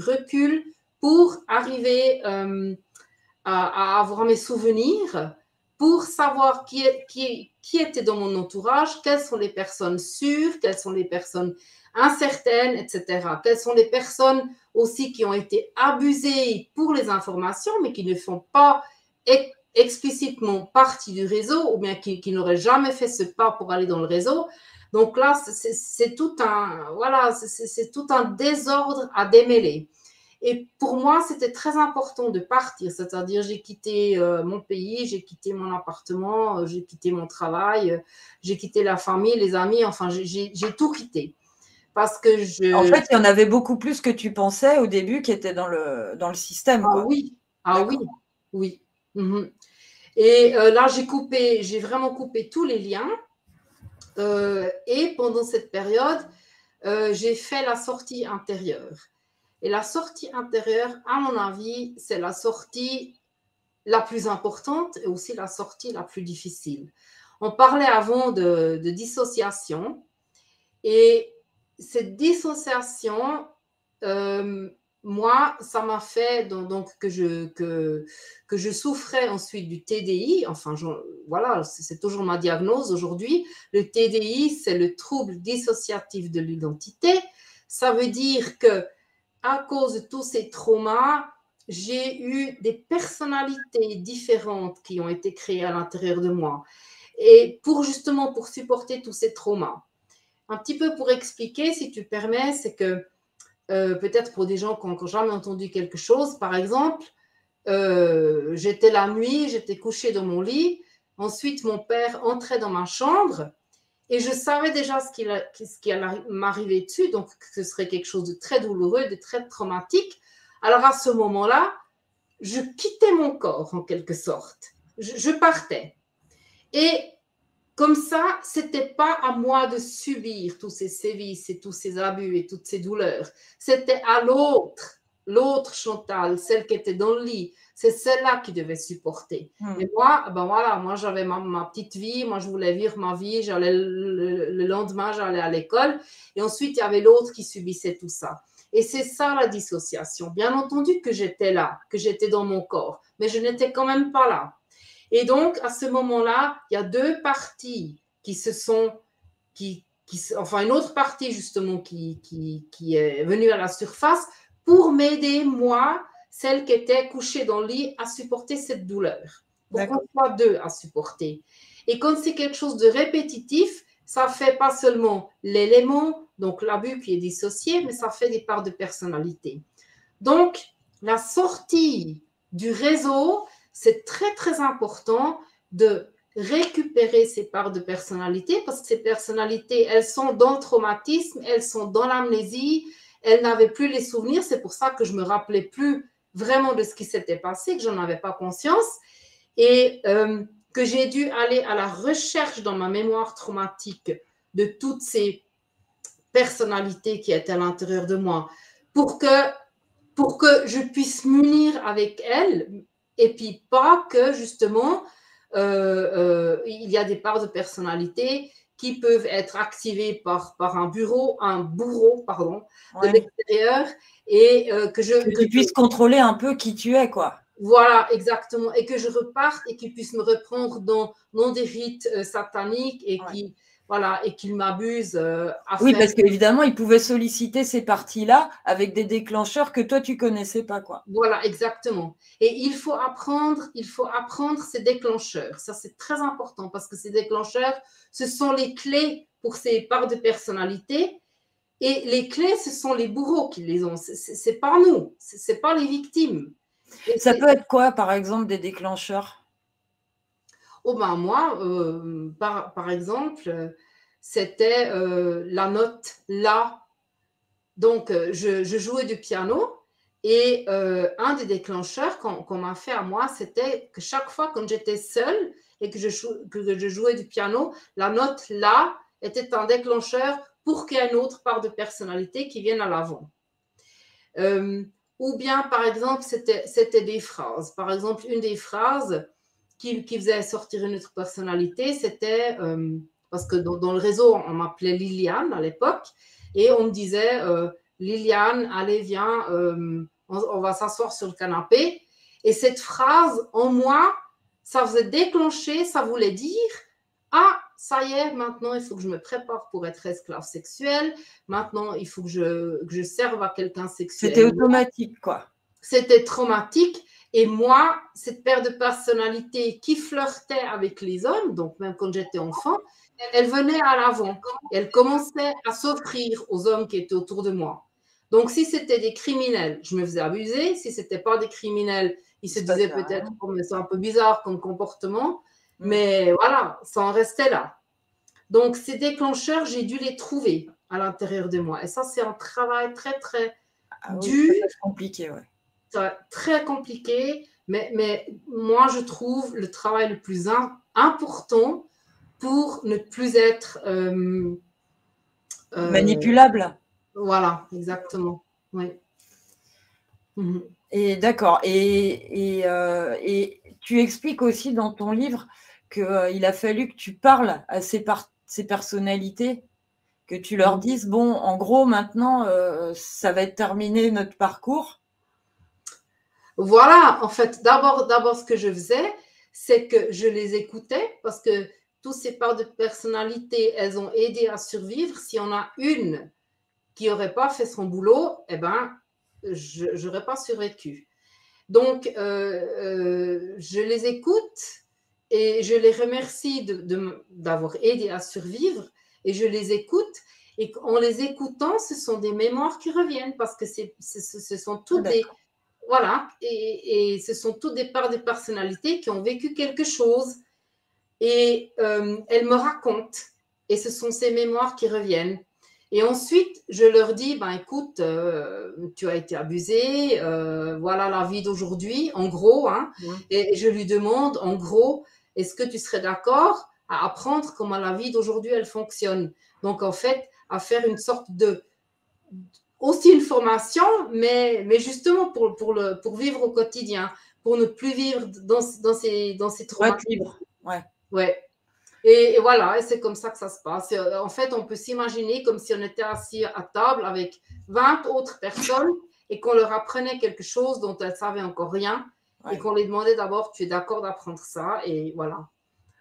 recul pour arriver à avoir mes souvenirs, pour savoir qui était dans mon entourage, quelles sont les personnes sûres, quelles sont les personnes incertaines, etc. Quelles sont les personnes aussi qui ont été abusées pour les informations, mais qui ne font pas explicitement partie du réseau, ou bien qui n'auraient jamais fait ce pas pour aller dans le réseau. Donc là, c'est tout un désordre à démêler. Et pour moi, c'était très important de partir, c'est-à-dire j'ai quitté mon pays, j'ai quitté mon appartement, j'ai quitté mon travail, j'ai quitté la famille, les amis, enfin, j'ai tout quitté. Parce que En fait, il y en avait beaucoup plus que tu pensais au début qui étaient dans le système. Ah quoi. Oui. Et là, j'ai vraiment coupé tous les liens. Et pendant cette période, j'ai fait la sortie intérieure. Et la sortie intérieure, à mon avis, c'est la sortie la plus importante et aussi la sortie la plus difficile. On parlait avant de dissociation. Et cette dissociation, moi, ça m'a fait donc que je souffrais ensuite du TDI. Enfin, voilà, c'est toujours ma diagnose aujourd'hui. Le TDI, c'est le trouble dissociatif de l'identité. Ça veut dire que à cause de tous ces traumas, j'ai eu des personnalités différentes qui ont été créées à l'intérieur de moi. Et justement pour supporter tous ces traumas. Un petit peu pour expliquer, si tu permets, c'est que peut-être pour des gens qui n'ont jamais entendu quelque chose, par exemple, j'étais la nuit, j'étais couchée dans mon lit, ensuite mon père entrait dans ma chambre et je savais déjà ce qui allait m'arriver dessus, donc que ce serait quelque chose de très douloureux, de très traumatique. Alors à ce moment-là, je quittais mon corps en quelque sorte, je partais. Et comme ça, ce n'était pas à moi de subir tous ces sévices et tous ces abus et toutes ces douleurs. C'était à l'autre Chantal, celle qui était dans le lit. C'est celle-là qui devait supporter. Et moi, ben voilà, moi j'avais ma petite vie, moi je voulais vivre ma vie, j'allais le lendemain, j'allais à l'école. Et ensuite, il y avait l'autre qui subissait tout ça. Et c'est ça la dissociation. Bien entendu que j'étais là, que j'étais dans mon corps, mais je n'étais quand même pas là. Et donc, à ce moment-là, il y a deux parties enfin une autre partie justement qui est venue à la surface pour m'aider, moi, celle qui était couchée dans le lit, à supporter cette douleur. Pour qu'on soit deux à supporter. Et quand c'est quelque chose de répétitif, ça fait pas seulement l'élément, donc l'abus qui est dissocié, mais ça fait des parts de personnalité. Donc, la sortie du réseau, c'est très, très important de récupérer ces parts de personnalité parce que ces personnalités, elles sont dans le traumatisme, elles sont dans l'amnésie, elles n'avaient plus les souvenirs. C'est pour ça que je ne me rappelais plus vraiment de ce qui s'était passé, que je n'en avais pas conscience et que j'ai dû aller à la recherche dans ma mémoire traumatique de toutes ces personnalités qui étaient à l'intérieur de moi pour que je puisse m'unir avec elles et puis pas que justement il y a des parts de personnalité qui peuvent être activées par un bourreau de l'extérieur et que tu puisses contrôler un peu qui tu es, quoi. Voilà, exactement. Et que je reparte et qu'ils puissent me reprendre dans des rites sataniques et qu'ils m'abusent à Oui, faire. parce qu'évidemment, ils pouvaient solliciter ces parties-là avec des déclencheurs que toi, tu connaissais pas, quoi. Voilà, exactement. Et il faut apprendre ces déclencheurs. Ça, c'est très important parce que ces déclencheurs, ce sont les clés pour ces parts de personnalité. Et les clés, ce sont les bourreaux qui les ont. C'est pas nous, c'est pas les victimes. Et ça peut être quoi, par exemple, des déclencheurs? Oh ben moi, par exemple, c'était la note La. Donc, je jouais du piano et un des déclencheurs qu'on m'a fait à moi, c'était que chaque fois quand j'étais seule et que je jouais du piano, la note La était un déclencheur pour qu'il y ait une autre part de personnalité qui vienne à l'avant. Ou bien, par exemple, c'était des phrases. Par exemple, une des phrases qui faisait sortir une autre personnalité, c'était, parce que dans le réseau, on m'appelait Liliane à l'époque, et on me disait, Liliane, allez, viens, on va s'asseoir sur le canapé. Et cette phrase, en moi, ça faisait déclencher, ça voulait dire, ah, ça y est, maintenant, il faut que je me prépare pour être esclave sexuelle. Maintenant, il faut que je serve à quelqu'un sexuel. C'était automatique, quoi. C'était traumatique. Et moi, cette paire de personnalités qui flirtait avec les hommes, donc même quand j'étais enfant, elle venait à l'avant. Elle commençait à s'offrir aux hommes qui étaient autour de moi. Donc, si c'était des criminels, je me faisais abuser. Si ce n'était pas des criminels, ils se disaient peut-être que c'est un peu bizarre comme comportement. Mais voilà, ça en restait là. Donc, ces déclencheurs, j'ai dû les trouver à l'intérieur de moi. Et ça, c'est un travail très, très dur. C'est compliqué, ouais. Très compliqué. Mais moi, je trouve le travail le plus important pour ne plus être manipulable. Voilà, exactement. Oui. Et d'accord. Et tu expliques aussi dans ton livre qu'il a fallu que tu parles à ces personnalités, que tu leur dises, bon, en gros, maintenant, ça va être terminé notre parcours. Voilà, en fait, d'abord, ce que je faisais, c'est que je les écoutais parce que toutes ces parts de personnalité, elles ont aidé à survivre. Si on a une qui n'aurait pas fait son boulot, eh ben, je n'aurais pas survécu. Donc, je les écoute et je les remercie d'avoir aidé à survivre et je les écoute. Et en les écoutant, ce sont des mémoires qui reviennent parce que ce sont toutes des... Voilà, et ce sont toutes des parts de personnalités qui ont vécu quelque chose et elles me racontent. Et ce sont ces mémoires qui reviennent. Et ensuite, je leur dis, ben écoute, tu as été abusé, voilà la vie d'aujourd'hui, en gros. Hein, et je lui demande, en gros, est-ce que tu serais d'accord à apprendre comment la vie d'aujourd'hui, elle fonctionne? Donc, en fait, à faire une sorte de... aussi une formation, mais justement pour vivre au quotidien, pour ne plus vivre dans ces traumatismes. Ouais. Et voilà, et c'est comme ça que ça se passe. En fait, on peut s'imaginer comme si on était assis à table avec 20 autres personnes et qu'on leur apprenait quelque chose dont elles ne savaient encore rien et qu'on les demandait d'abord, tu es d'accord d'apprendre ça? Et voilà.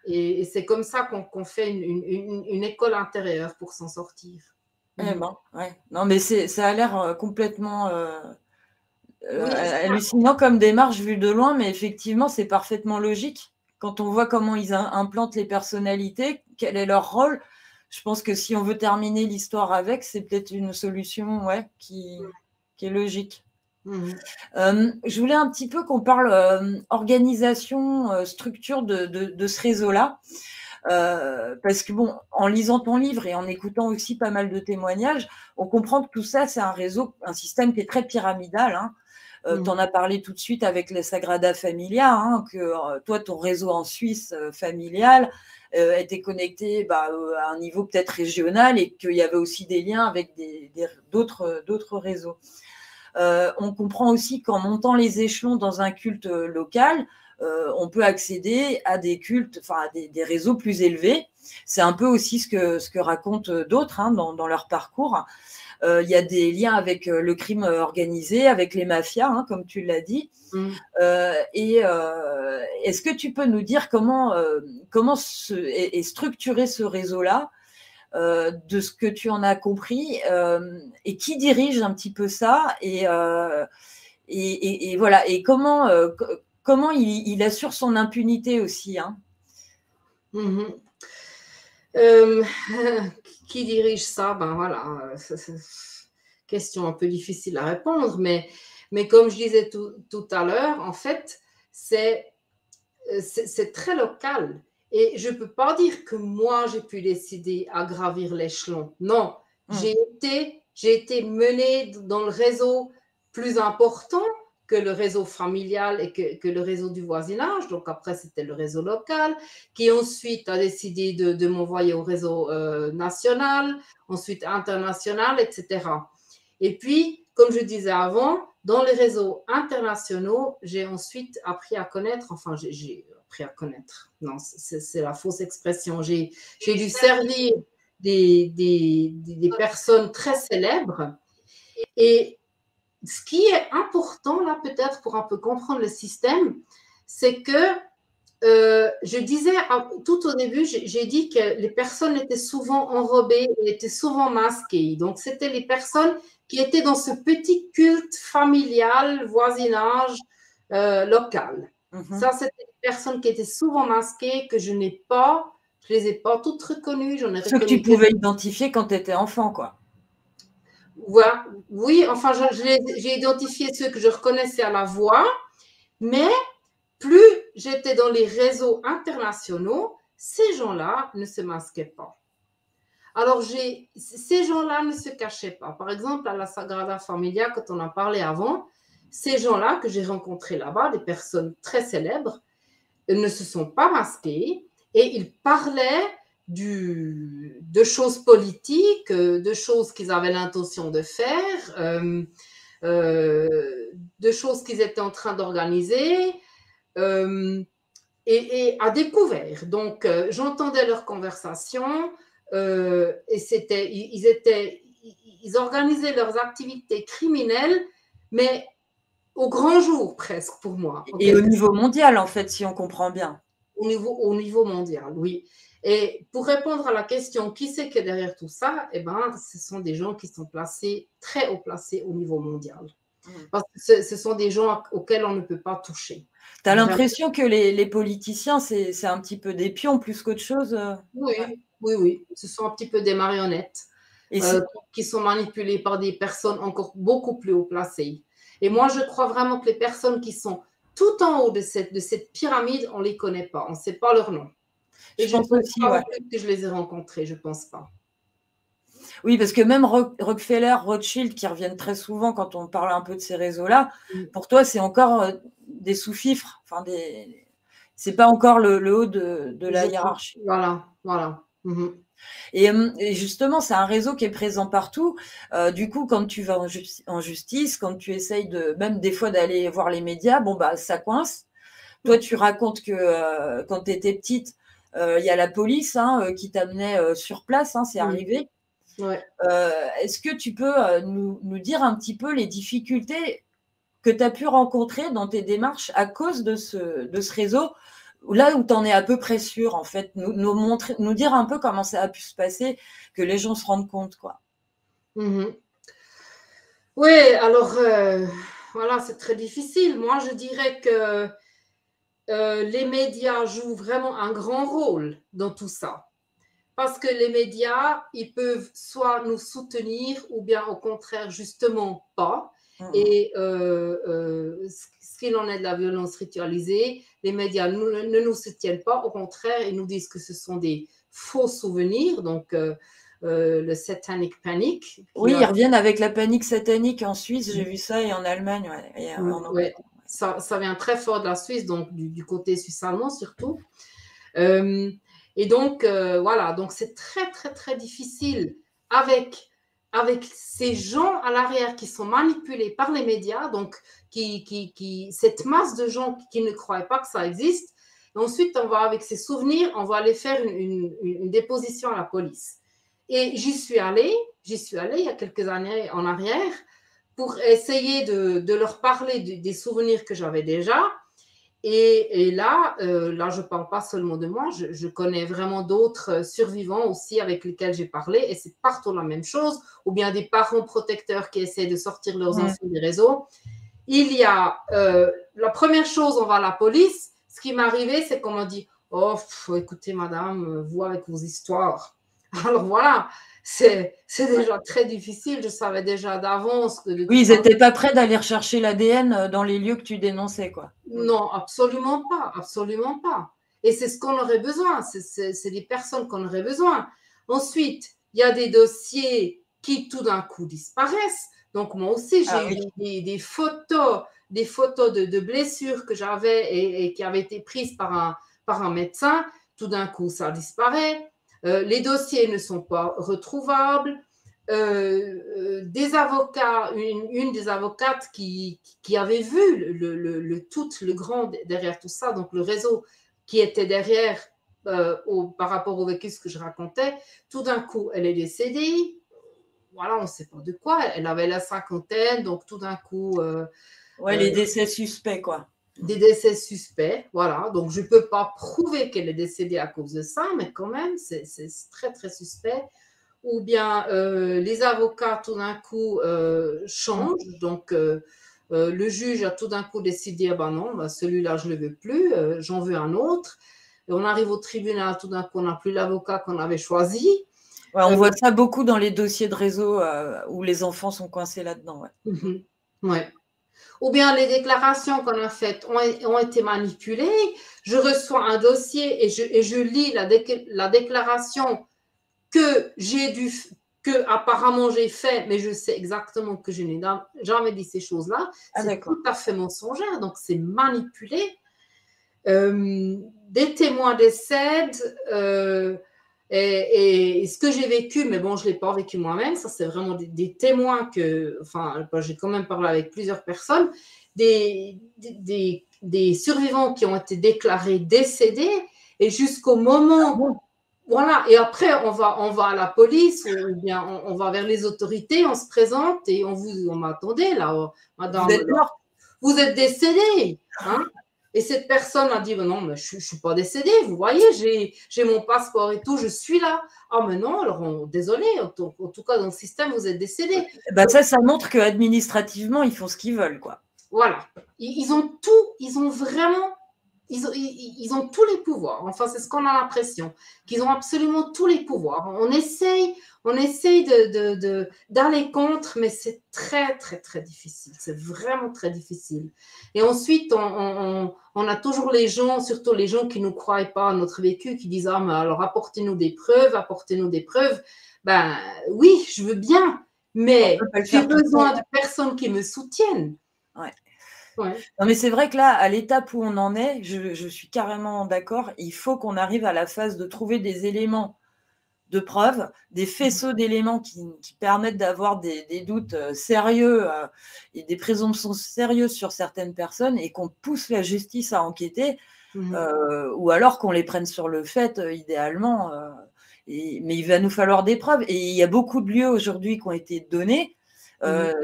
Et c'est comme ça qu'on fait une école intérieure pour s'en sortir. Non, mais ça a l'air complètement hallucinant comme démarche vue de loin, mais effectivement, c'est parfaitement logique. Quand on voit comment ils implantent les personnalités, quel est leur rôle, je pense que si on veut terminer l'histoire avec, c'est peut-être une solution qui est logique. Je voulais un petit peu qu'on parle organisation, structure de ce réseau-là. Parce que bon, en lisant ton livre et en écoutant aussi pas mal de témoignages, on comprend que tout ça, c'est un réseau, un système qui est très pyramidal. Hein. Tu en as parlé tout de suite avec les Sagrada Familia, hein, que toi, ton réseau en Suisse familial était connecté à un niveau peut-être régional et qu'il y avait aussi des liens avec d'autres réseaux. On comprend aussi qu'en montant les échelons dans un culte local, on peut accéder à des cultes, enfin à des réseaux plus élevés. C'est un peu aussi ce que racontent d'autres hein, dans leur parcours. Il y a des liens avec le crime organisé, avec les mafias, hein, comme tu l'as dit. Est-ce que tu peux nous dire comment est structuré ce réseau-là, de ce que tu en as compris, et qui dirige un petit peu ça, et voilà, et comment il assure son impunité aussi, hein. Qui dirige ça? Ben voilà, c'est une question un peu difficile à répondre, mais comme je disais tout à l'heure, en fait, c'est très local. Et je ne peux pas dire que moi, j'ai pu décider à gravir l'échelon. Non, j'ai été menée dans le réseau plus important que le réseau familial et que le réseau du voisinage. Donc après, c'était le réseau local qui ensuite a décidé de m'envoyer au réseau national, ensuite international, etc. Et puis, comme je disais avant, dans les réseaux internationaux, j'ai ensuite appris à connaître, enfin, j'ai appris à connaître, non, c'est la fausse expression, j'ai dû servir des personnes très célèbres. Et ce qui est important, là, peut-être, pour un peu comprendre le système, c'est que je disais tout au début, j'ai dit que les personnes étaient souvent enrobées, étaient souvent masquées. Donc, c'était les personnes qui étaient dans ce petit culte familial, voisinage local. Ça, c'était des personnes qui étaient souvent masquées, que je ne les ai pas toutes reconnues. Ceux que tu pouvais identifier quand tu étais enfant, quoi. Oui, enfin, j'ai identifié ceux que je reconnaissais à la voix, mais plus j'étais dans les réseaux internationaux, ces gens-là ne se masquaient pas. Alors, ces gens-là ne se cachaient pas. Par exemple, à la Sagrada Familia, quand on en parlait avant, ces gens-là que j'ai rencontrés là-bas, des personnes très célèbres, ne se sont pas masqués et ils parlaient de choses politiques, de choses qu'ils avaient l'intention de faire, de choses qu'ils étaient en train d'organiser, et à découvert. Donc, j'entendais leurs conversations, et ils organisaient leurs activités criminelles, mais au grand jour presque pour moi. Et au niveau mondial, en fait, si on comprend bien. Au niveau mondial, oui. Et pour répondre à la question qui c'est qui est derrière tout ça, eh ben, ce sont des gens qui sont placés, très haut placés au niveau mondial. Parce que ce sont des gens auxquels on ne peut pas toucher. Tu as l'impression que les politiciens, c'est un petit peu des pions plus qu'autre chose? Oui, oui. Ce sont un petit peu des marionnettes qui sont manipulées par des personnes encore beaucoup plus haut placées. Et moi, je crois vraiment que les personnes qui sont tout en haut de cette pyramide, on ne les connaît pas. On ne sait pas leur nom. Et je pense aussi que je les ai rencontrés, je ne pense pas. Oui, parce que même Rockefeller, Rothschild, qui reviennent très souvent quand on parle un peu de ces réseaux-là, pour toi, c'est encore des sous-fifres. Enfin, c'est pas encore le haut de la hiérarchie. Voilà. Et justement, c'est un réseau qui est présent partout. Du coup, quand tu vas en justice, quand tu essayes même des fois d'aller voir les médias, bon, bah, ça coince. Toi, tu racontes que quand tu étais petite, il y a la police qui t'amenait sur place, c'est arrivé. Ouais. Est-ce que tu peux nous dire un petit peu les difficultés que tu as pu rencontrer dans tes démarches à cause de ce réseau, là où tu en es à peu près sûr, en fait, nous dire un peu comment ça a pu se passer, que les gens se rendent compte, quoi. Oui, alors, voilà, c'est très difficile. Moi, je dirais que les médias jouent vraiment un grand rôle dans tout ça. Parce que les médias, ils peuvent soit nous soutenir ou bien au contraire, justement, pas. Et ce qu'il en est de la violence ritualisée, les médias ne nous soutiennent pas. Au contraire, ils nous disent que ce sont des faux souvenirs, donc le satanic panic. Oui, ils reviennent avec la panique satanique en Suisse, j'ai vu ça, et en Allemagne. Et en Angleterre. Ça vient très fort de la Suisse, donc du côté suisse-allemand surtout. Et donc, voilà, donc c'est très, très, très difficile avec ces gens à l'arrière qui sont manipulés par les médias, donc cette masse de gens qui ne croient pas que ça existe. Et ensuite, on va, avec ces souvenirs, on va aller faire une déposition à la police. Et j'y suis allée il y a quelques années en arrière pour essayer de leur parler des souvenirs que j'avais déjà. Et là, je ne parle pas seulement de moi, je connais vraiment d'autres survivants aussi avec lesquels j'ai parlé, et c'est partout la même chose, ou bien des parents protecteurs qui essaient de sortir leurs enfants des réseaux. Il y a, la première chose, on va à la police. Ce qui m'est arrivé, c'est qu'on m'a dit « Oh, écoutez, madame, vous avec vos histoires. » Alors voilà, c'est déjà très difficile. Je savais déjà d'avance que… Oui, ils n'étaient pas prêts d'aller rechercher l'ADN dans les lieux que tu dénonçais, quoi. Non, absolument pas, absolument pas. Et c'est ce qu'on aurait besoin, c'est des personnes qu'on aurait besoin. Ensuite, il y a des dossiers qui tout d'un coup disparaissent. Donc moi aussi, j'ai eu des photos de blessures que j'avais et qui avaient été prises par un médecin. Tout d'un coup, ça disparaît. Les dossiers ne sont pas retrouvables. Des avocats, une des avocates qui avait vu le grand derrière tout ça, donc le réseau qui était derrière par rapport au vécu, ce que je racontais, tout d'un coup, elle est décédée. Voilà, on ne sait pas de quoi. Elle avait la cinquantaine, donc tout d'un coup… les décès suspects, quoi. Des décès suspects, voilà. Donc, je ne peux pas prouver qu'elle est décédée à cause de ça, mais quand même, c'est très, très suspect. Ou bien les avocats tout d'un coup changent, donc le juge a tout d'un coup décidé, ben non, celui-là je ne le veux plus, j'en veux un autre. Et on arrive au tribunal, tout d'un coup on n'a plus l'avocat qu'on avait choisi. Ouais, on voit ça beaucoup dans les dossiers de réseau où les enfants sont coincés là-dedans. Ouais. Ou bien les déclarations qu'on a faites ont été manipulées. Je reçois un dossier et je lis la déclaration que apparemment j'ai fait, mais je sais exactement que je n'ai jamais dit ces choses-là. C'est tout à fait mensongère, donc c'est manipulé. Des témoins décèdent, Et ce que j'ai vécu, mais bon, je ne l'ai pas vécu moi-même, ça c'est vraiment des témoins que, enfin, j'ai quand même parlé avec plusieurs personnes, des survivants qui ont été déclarés décédés, et jusqu'au moment, voilà, et après on va à la police, ou bien on va vers les autorités, on se présente et on m'attendait là, madame, vous êtes décédée, hein? Et cette personne a dit, non, mais je ne suis pas décédée, vous voyez, j'ai mon passeport et tout, je suis là. Ah, mais non, alors désolé, en tout cas, dans le système, vous êtes décédé. Bah ça montre qu'administrativement, ils font ce qu'ils veulent, quoi. Voilà. Ils ont tout, ils ont vraiment, ils ont tous les pouvoirs. Enfin, c'est ce qu'on a l'impression, qu'ils ont absolument tous les pouvoirs. On essaye d'aller contre, mais c'est très, très, très difficile. C'est vraiment très difficile. Et ensuite, on a toujours les gens, surtout les gens qui ne croient pas à notre vécu, qui disent « Ah, mais alors apportez-nous des preuves, apportez-nous des preuves. » Ben oui, je veux bien, mais j'ai besoin de personnes qui me soutiennent. Ouais. Ouais. Non, mais c'est vrai que là, à l'étape où on en est, je suis carrément d'accord. Il faut qu'on arrive à la phase de trouver des éléments de preuve, des faisceaux d'éléments qui permettent d'avoir des doutes sérieux et des présomptions sérieuses sur certaines personnes, et qu'on pousse la justice à enquêter, ou alors qu'on les prenne sur le fait, idéalement. Mais il va nous falloir des preuves. Et il y a beaucoup de lieux aujourd'hui qui ont été donnés.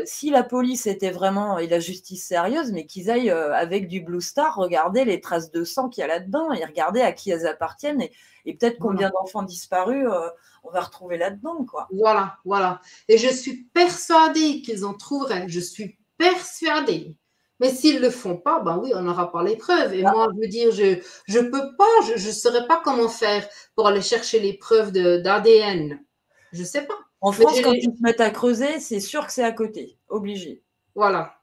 Si la police était vraiment, et la justice sérieuse, mais qu'ils aillent avec du Blue Star regarder les traces de sang qu'il y a là-dedans, et regarder à qui elles appartiennent, et peut-être combien d'enfants disparus on va retrouver là-dedans, quoi. Voilà. Et je suis persuadée qu'ils en trouveraient. Je suis persuadée. Mais s'ils ne le font pas, ben oui, on n'aura pas les preuves. Et moi, je veux dire, je peux pas, je ne saurais pas comment faire pour aller chercher les preuves d'ADN. Je ne sais pas. En France, quand ils se mettent à creuser, c'est sûr que c'est à côté, obligé. Voilà.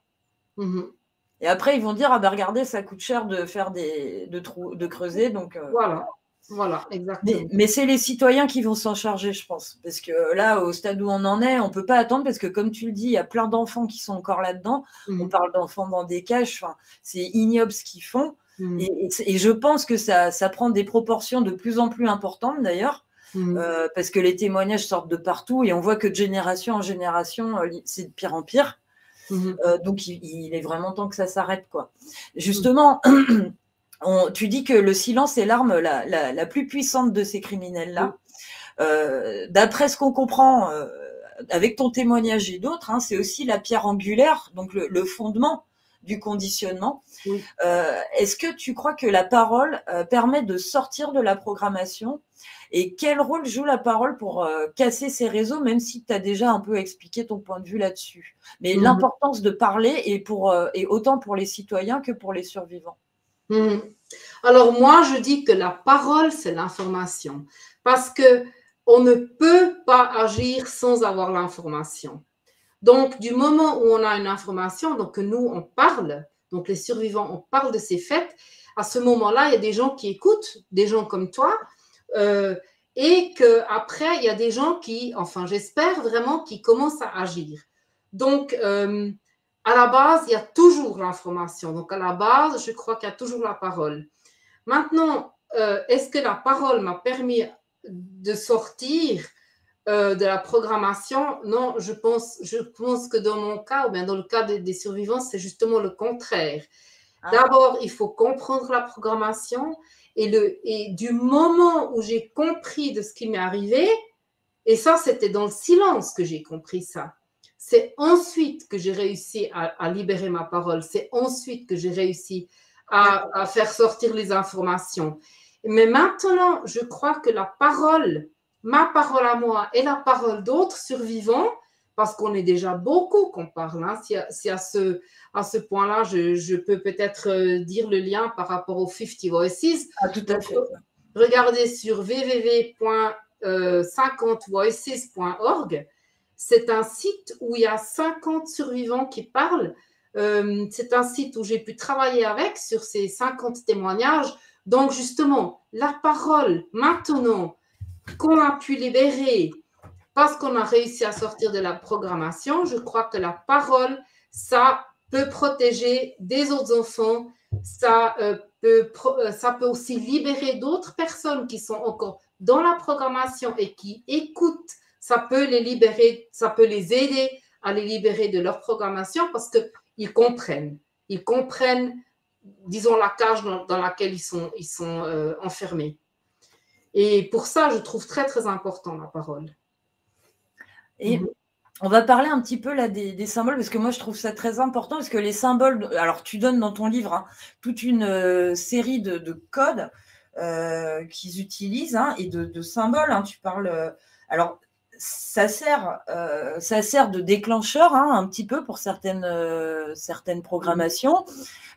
Et après, ils vont dire, ah ben regardez, ça coûte cher de faire de creuser, donc. Voilà, exactement. Mais c'est les citoyens qui vont s'en charger, je pense. Parce que là, au stade où on en est, on ne peut pas attendre, parce que comme tu le dis, il y a plein d'enfants qui sont encore là-dedans. On parle d'enfants dans des cages. Enfin, c'est ignoble ce qu'ils font. Et je pense que ça prend des proportions de plus en plus importantes, d'ailleurs. Parce que les témoignages sortent de partout, et on voit que de génération en génération, c'est de pire en pire. Donc, il est vraiment temps que ça s'arrête, quoi. Justement, tu dis que le silence est l'arme la plus puissante de ces criminels-là. D'après ce qu'on comprend avec ton témoignage et d'autres, c'est aussi la pierre angulaire, donc le fondement du conditionnement. Est-ce que tu crois que la parole permet de sortir de la programmation? Et quel rôle joue la parole pour casser ces réseaux, même si tu as déjà un peu expliqué ton point de vue là-dessus? Mais l'importance de parler, et autant pour les citoyens que pour les survivants. Alors moi, je dis que la parole, c'est l'information. Parce qu'on ne peut pas agir sans avoir l'information. Donc, du moment où on a une information, donc que nous, on parle, donc les survivants, on parle de ces faits, à ce moment-là, il y a des gens qui écoutent, des gens comme toi, et qu'après, il y a des gens qui, enfin, j'espère vraiment, qui commencent à agir. Donc, à la base, il y a toujours l'information. Donc, à la base, je crois qu'il y a toujours la parole. Maintenant, est-ce que la parole m'a permis de sortir de la programmation? Non, je pense que dans mon cas, ou bien dans le cas des survivants, c'est justement le contraire. D'abord, il faut comprendre la programmation, et du moment où j'ai compris de ce qui m'est arrivé, et ça, c'était dans le silence que j'ai compris ça. C'est ensuite que j'ai réussi à libérer ma parole. C'est ensuite que j'ai réussi à faire sortir les informations. Mais maintenant, je crois que la parole, ma parole à moi et la parole d'autres survivants, parce qu'on est déjà beaucoup qu'on parle, si à ce point-là, je peux peut-être dire le lien par rapport aux 50 Voices. Tout à fait. Regardez sur www.50voices.org. C'est un site où il y a 50 survivants qui parlent. C'est un site où j'ai pu travailler sur ces 50 témoignages. Donc, justement, la parole, maintenant qu'on a pu libérer parce qu'on a réussi à sortir de la programmation, je crois que la parole, ça peut protéger des autres enfants, ça peut aussi libérer d'autres personnes qui sont encore dans la programmation et qui écoutent, ça peut les libérer, ça peut les aider à les libérer de leur programmation parce qu'ils comprennent. Ils comprennent, disons, la cage dans laquelle ils sont enfermés. Et pour ça, je trouve très, très important la parole. Et on va parler un petit peu là des symboles, parce que moi, je trouve ça très important, parce que les symboles, alors tu donnes dans ton livre toute une série de codes qu'ils utilisent et de symboles. Tu parles. Alors, ça sert de déclencheur un petit peu pour certaines programmations,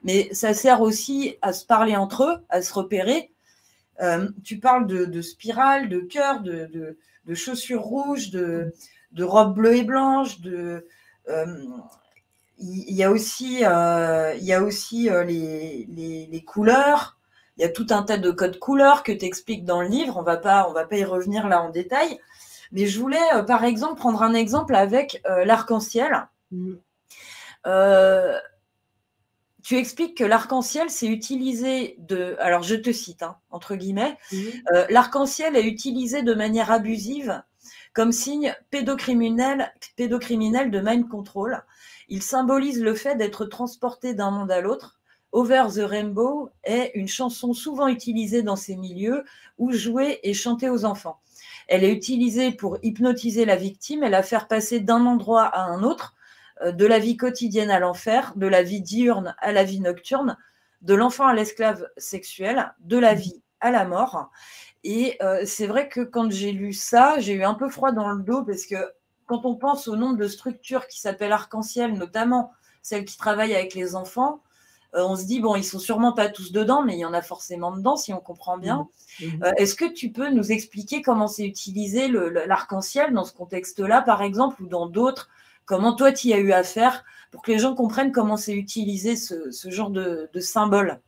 mais ça sert aussi à se parler entre eux, à se repérer. Tu parles de spirale, de cœur, de chaussures rouges, de robes bleues et blanches. Il y a aussi les couleurs. Il y a tout un tas de codes couleurs que tu expliques dans le livre. On va pas y revenir là en détail. Mais je voulais, par exemple, prendre un exemple avec l'arc-en-ciel. Tu expliques que l'arc-en-ciel, c'est utilisé alors je te cite, entre guillemets, l'arc-en-ciel est utilisé de manière abusive comme signe pédocriminel de mind control. Il symbolise le fait d'être transporté d'un monde à l'autre. Over the Rainbow est une chanson souvent utilisée dans ces milieux ou jouée et chantée aux enfants. Elle est utilisée pour hypnotiser la victime et la faire passer d'un endroit à un autre, de la vie quotidienne à l'enfer, de la vie diurne à la vie nocturne, de l'enfant à l'esclave sexuel, de la vie à la mort. Et c'est vrai que quand j'ai lu ça, j'ai eu un peu froid dans le dos, parce que quand on pense au nombre de structures qui s'appellent Arc-en-Ciel, notamment celles qui travaillent avec les enfants, on se dit, bon, ils sont sûrement pas tous dedans, mais il y en a forcément dedans, si on comprend bien. Est-ce que tu peux nous expliquer comment c'est utilisé l'arc-en-ciel dans ce contexte-là, par exemple, ou dans d'autres? Comment toi, tu y as eu affaire, pour que les gens comprennent comment c'est utilisé ce genre de symbole?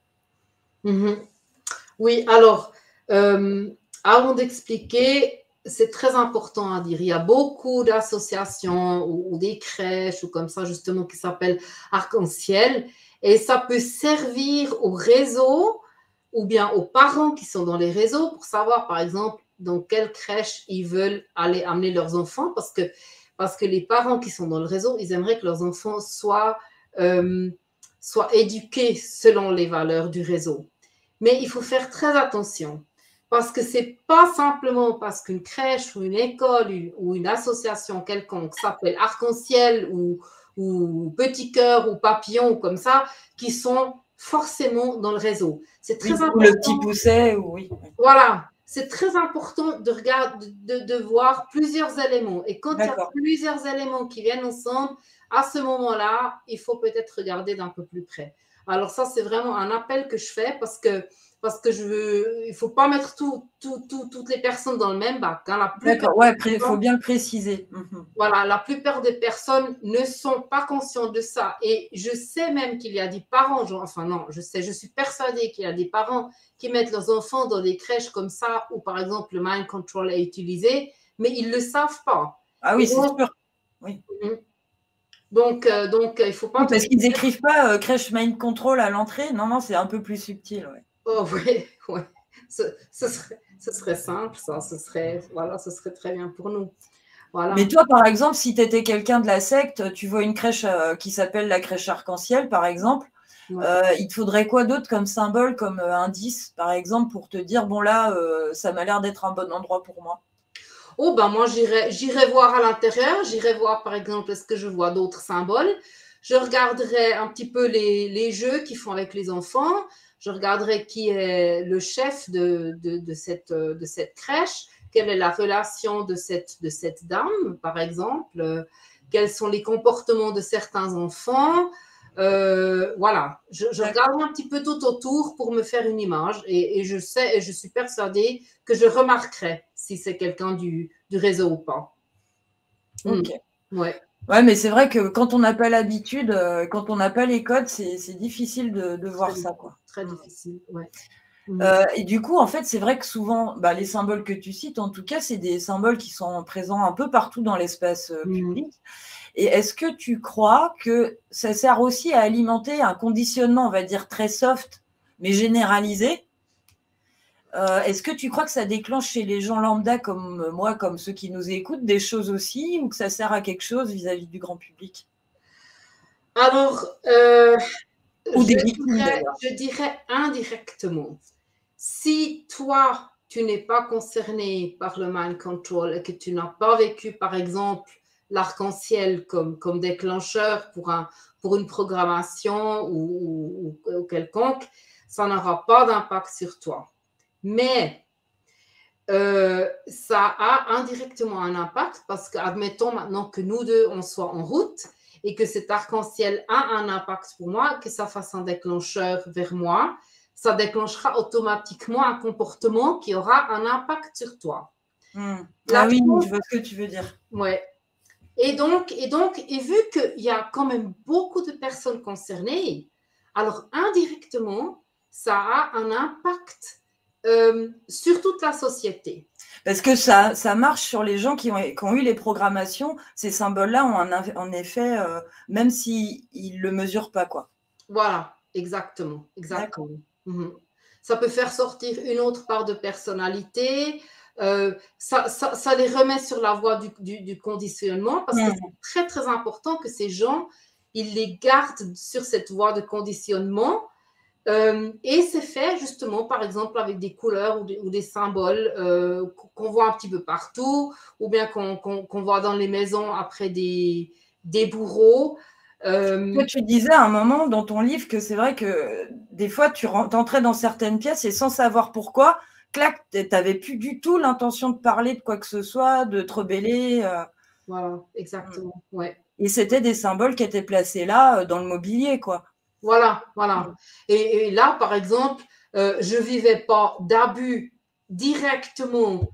Oui, alors, avant d'expliquer, c'est très important à dire. Il y a beaucoup d'associations ou des crèches ou comme ça, justement, qui s'appellent Arc-en-Ciel. Et ça peut servir au réseau ou bien aux parents qui sont dans les réseaux pour savoir, par exemple, dans quelle crèche ils veulent aller amener leurs enfants, parce que les parents qui sont dans le réseau, ils aimeraient que leurs enfants soient éduqués selon les valeurs du réseau. Mais il faut faire très attention, parce que ce n'est pas simplement parce qu'une crèche ou une école ou une association quelconque s'appelle Arc-en-Ciel ou Petit Cœur ou Papillon ou comme ça, qui sont forcément dans le réseau. C'est très important. Ou le Petit Pousset, oui. Voilà, c'est très important de voir plusieurs éléments. Et quand il y a plusieurs éléments qui viennent ensemble, à ce moment-là, il faut peut-être regarder d'un peu plus près. Alors ça, c'est vraiment un appel que je fais, parce que il ne faut pas mettre toutes les personnes dans le même bac. D'accord, il faut bien le préciser. Voilà, la plupart des personnes ne sont pas conscientes de ça. Et je sais même qu'il y a des parents, je suis persuadée qu'il y a des parents qui mettent leurs enfants dans des crèches comme ça, où par exemple le mind control est utilisé, mais ils ne le savent pas. Ah oui, c'est sûr. Oui. Donc, il ne faut pas… Parce qu'ils n'écrivent pas crèche mind control à l'entrée. Non, c'est un peu plus subtil. Ouais. Oh oui. Ce serait simple, ça. Ce serait très bien pour nous. Voilà. Mais toi, par exemple, si tu étais quelqu'un de la secte, tu vois une crèche qui s'appelle la crèche Arc-en-Ciel, par exemple, il te faudrait quoi d'autre comme symbole, comme indice, par exemple, pour te dire, bon là, ça m'a l'air d'être un bon endroit pour moi? Oh, ben moi, j'irai voir à l'intérieur. J'irai voir, par exemple, est-ce que je vois d'autres symboles. Je regarderai un petit peu les jeux qu'ils font avec les enfants. Je regarderai qui est le chef de cette crèche. Quelle est la relation de cette dame, par exemple. Quels sont les comportements de certains enfants. Voilà. Je regarde un petit peu tout autour pour me faire une image. Et je sais, et je suis persuadée que je remarquerai si c'est quelqu'un du réseau ou pas. Ok. Ouais. Ouais, mais c'est vrai que quand on n'a pas l'habitude, quand on n'a pas les codes, c'est difficile de voir ça, quoi. Très difficile, ouais. Et du coup, en fait, c'est vrai que souvent, les symboles que tu cites, en tout cas, c'est des symboles qui sont présents un peu partout dans l'espace public. Et est-ce que tu crois que ça sert aussi à alimenter un conditionnement, on va dire, très soft, mais généralisé, Est-ce que tu crois que ça déclenche chez les gens lambda comme moi, comme ceux qui nous écoutent, des choses aussi, ou que ça sert à quelque chose vis-à-vis du grand public? Alors, Ou des victimes d'ailleurs. je dirais indirectement. Si toi, tu n'es pas concerné par le mind control et que tu n'as pas vécu, par exemple, l'arc-en-ciel comme déclencheur pour une programmation ou quelconque, ça n'aura pas d'impact sur toi. Mais ça a indirectement un impact parce qu'admettons maintenant que nous deux, on soit en route et que cet arc-en-ciel a un impact pour moi, que ça fasse un déclencheur vers moi, ça déclenchera automatiquement un comportement qui aura un impact sur toi. Ah oui, je vois ce que tu veux dire. Ouais. Et vu qu'il y a quand même beaucoup de personnes concernées, alors indirectement, ça a un impact sur toute la société. Parce que ça marche sur les gens qui ont eu les programmations. Ces symboles-là ont un effet, même s'ils ne le mesurent pas, quoi. Voilà, exactement. Ça peut faire sortir une autre part de personnalité. Ça les remet sur la voie du conditionnement parce que c'est très, très important que ces gens, ils les gardent sur cette voie de conditionnement. Et c'est fait justement, par exemple, avec des couleurs ou des symboles qu'on voit un petit peu partout, ou bien qu'on voit dans les maisons après des bourreaux. Toi, tu disais à un moment dans ton livre que c'est vrai que des fois, tu entrais dans certaines pièces et sans savoir pourquoi, clac, tu n'avais plus du tout l'intention de parler de quoi que ce soit, de te rebeller. Voilà, exactement, ouais. Et c'était des symboles qui étaient placés là, dans le mobilier, quoi. Voilà. Et là, par exemple, je ne vivais pas d'abus directement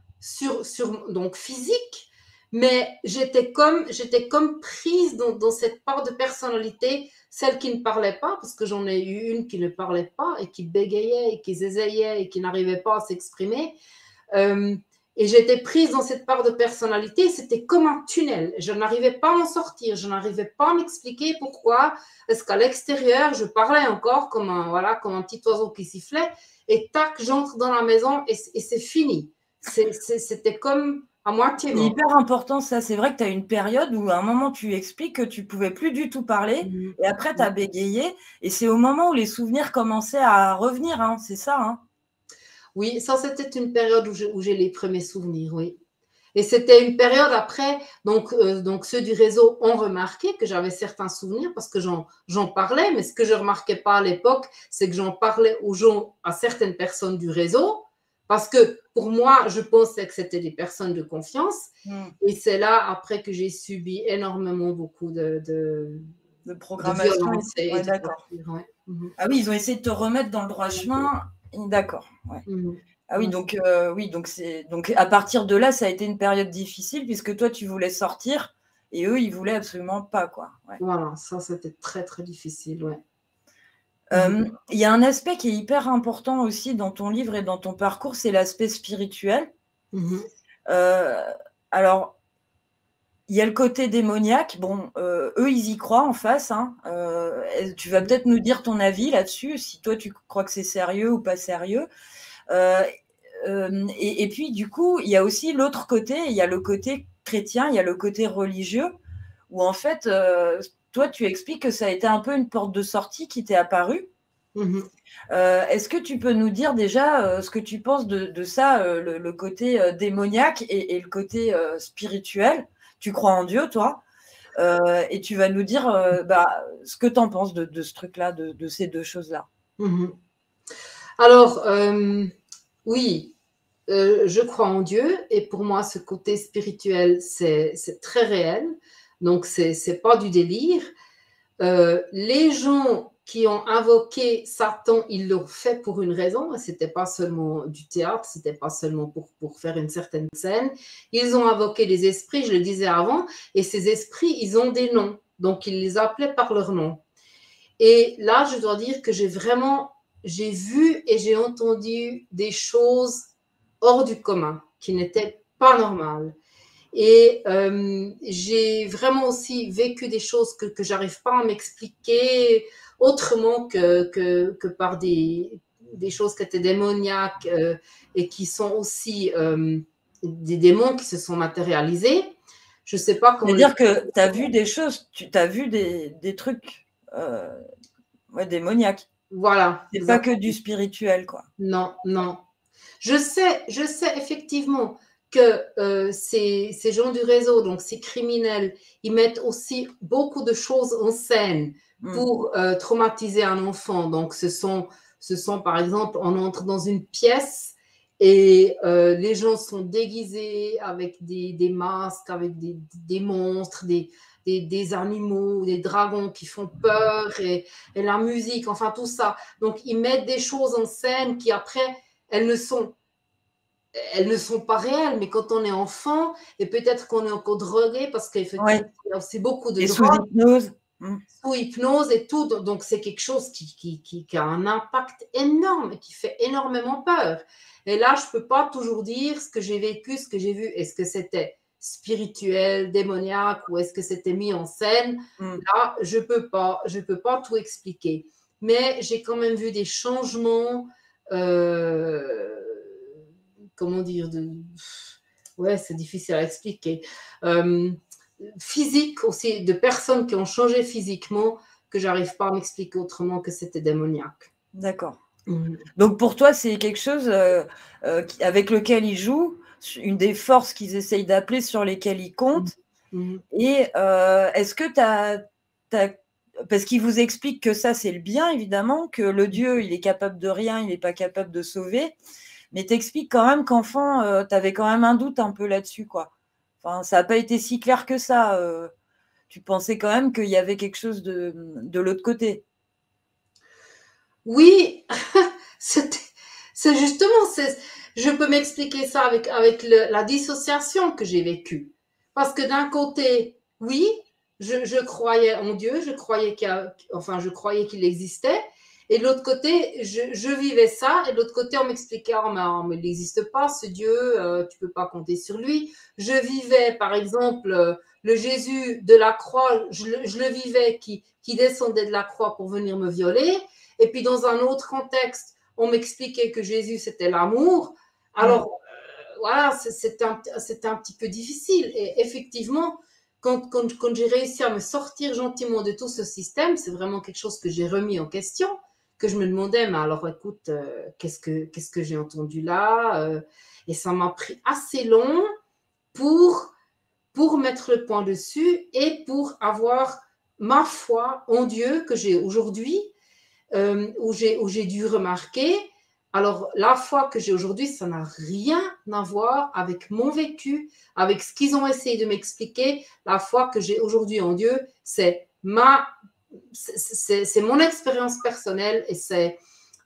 donc physique, mais j'étais comme prise dans cette part de personnalité, celle qui ne parlait pas, parce que j'en ai eu une qui ne parlait pas et qui bégayait et qui zézayait et qui n'arrivait pas à s'exprimer. Et j'étais prise dans cette part de personnalité, c'était comme un tunnel. Je n'arrivais pas à en sortir, je n'arrivais pas à m'expliquer pourquoi. Est-ce qu'à l'extérieur, je parlais encore comme un petit oiseau qui sifflait, et tac, j'entre dans la maison et c'est fini. C'était comme à moitié mort. C'est hyper important ça, c'est vrai que tu as une période où à un moment tu expliques que tu ne pouvais plus du tout parler, et après tu as bégayé, et c'est au moment où les souvenirs commençaient à revenir, hein, c'est ça, hein? Oui, ça c'était une période où j'ai les premiers souvenirs, oui. Et c'était une période après, donc ceux du réseau ont remarqué que j'avais certains souvenirs parce que j'en parlais, mais ce que je ne remarquais pas à l'époque, c'est que j'en parlais aux gens, à certaines personnes du réseau, parce que pour moi, je pensais que c'était des personnes de confiance. Et c'est là, après, que j'ai subi énormément beaucoup de programmation. De violence. Ouais, d'accord. Ouais. Ah oui, ils ont essayé de te remettre dans le droit chemin. D'accord. Ouais. Ah oui, donc à partir de là, ça a été une période difficile puisque toi, tu voulais sortir et eux, ils voulaient absolument pas, quoi. Ouais. Voilà, ça, c'était très, très difficile, ouais. Il y a un aspect qui est hyper important aussi dans ton livre et dans ton parcours, c'est l'aspect spirituel. Alors, il y a le côté démoniaque. Bon, eux, ils y croient en face. Hein. Tu vas peut-être nous dire ton avis là-dessus, si toi, tu crois que c'est sérieux ou pas sérieux. Et puis, du coup, il y a aussi l'autre côté. Il y a le côté chrétien, il y a le côté religieux, où en fait, toi, tu expliques que ça a été un peu une porte de sortie qui t'est apparue. Est-ce que tu peux nous dire déjà ce que tu penses de ça, le côté démoniaque et le côté spirituel? Tu crois en Dieu, toi, et tu vas nous dire ce que tu en penses de ce truc-là, de ces deux choses-là. Alors, oui, je crois en Dieu, et pour moi, ce côté spirituel, c'est très réel. Donc, c'est pas du délire. Les gens qui ont invoqué Satan, ils l'ont fait pour une raison. C'était pas seulement du théâtre, c'était pas seulement pour faire une certaine scène. Ils ont invoqué les esprits, je le disais avant, et ces esprits, ils ont des noms. Donc, ils les appelaient par leur nom. Et là, je dois dire que j'ai vu et j'ai entendu des choses hors du commun, qui n'étaient pas normales. Et j'ai vraiment aussi vécu des choses que j'arrive pas à m'expliquer autrement que par des des choses qui étaient démoniaques et qui sont aussi des démons qui se sont matérialisés. Je ne sais pas comment... C'est-à-dire que tu as vu des choses, tu as vu des trucs démoniaques. Voilà. C'est pas que du spirituel, quoi. Non, non. Je sais effectivement que ces gens du réseau, donc ces criminels, ils mettent aussi beaucoup de choses en scène pour traumatiser un enfant. Donc, ce sont par exemple, on entre dans une pièce et les gens sont déguisés avec des masques, avec des monstres, des animaux, des dragons qui font peur et la musique, enfin tout ça. Donc, ils mettent des choses en scène qui après, elles ne sont pas réelles, mais quand on est enfant, et peut-être qu'on est encore drogué, parce qu'effectivement, il y a aussi beaucoup de drogue. Sous hypnose. Sous hypnose et tout. Donc, c'est quelque chose qui a un impact énorme et qui fait énormément peur. Et là, je ne peux pas toujours dire ce que j'ai vécu, ce que j'ai vu. Est-ce que c'était spirituel, démoniaque, ou est-ce que c'était mis en scène? Là, je peux pas tout expliquer. Mais j'ai quand même vu des changements, comment dire, ouais, c'est difficile à expliquer. Physique aussi, de personnes qui ont changé physiquement, que j'arrive pas à m'expliquer autrement que c'était démoniaque. D'accord. Donc pour toi, c'est quelque chose avec lequel ils jouent, une des forces qu'ils essayent d'appeler, sur lesquelles ils comptent. Et est-ce que parce qu'ils vous expliquent que ça, c'est le bien, évidemment, que le Dieu, il est capable de rien, il n'est pas capable de sauver, mais t'expliques quand même qu'enfant, tu avais quand même un doute un peu là-dessus, quoi. Enfin, ça n'a pas été si clair que ça. Tu pensais quand même qu'il y avait quelque chose de l'autre côté. Oui, c'est justement, je peux m'expliquer ça avec la dissociation que j'ai vécue. Parce que d'un côté, oui, je croyais en Dieu, je croyais qu'il existait. Et de l'autre côté, je vivais ça. Et de l'autre côté, on m'expliquait, mais il n'existe pas, ce Dieu, tu ne peux pas compter sur lui. Je vivais, par exemple, le Jésus de la croix, je le vivais qui descendait de la croix pour venir me violer. Et puis, dans un autre contexte, on m'expliquait que Jésus, c'était l'amour. Alors, voilà, c'était un petit peu difficile. Et effectivement, quand j'ai réussi à me sortir gentiment de tout ce système, c'est vraiment quelque chose que j'ai remis en question, que je me demandais, mais alors écoute, qu'est-ce que j'ai entendu là? Et ça m'a pris assez long pour mettre le point dessus et pour avoir ma foi en Dieu que j'ai aujourd'hui, où j'ai dû remarquer, alors la foi que j'ai aujourd'hui, ça n'a rien à voir avec mon vécu, avec ce qu'ils ont essayé de m'expliquer. La foi que j'ai aujourd'hui en Dieu, c'est mon expérience personnelle et c'est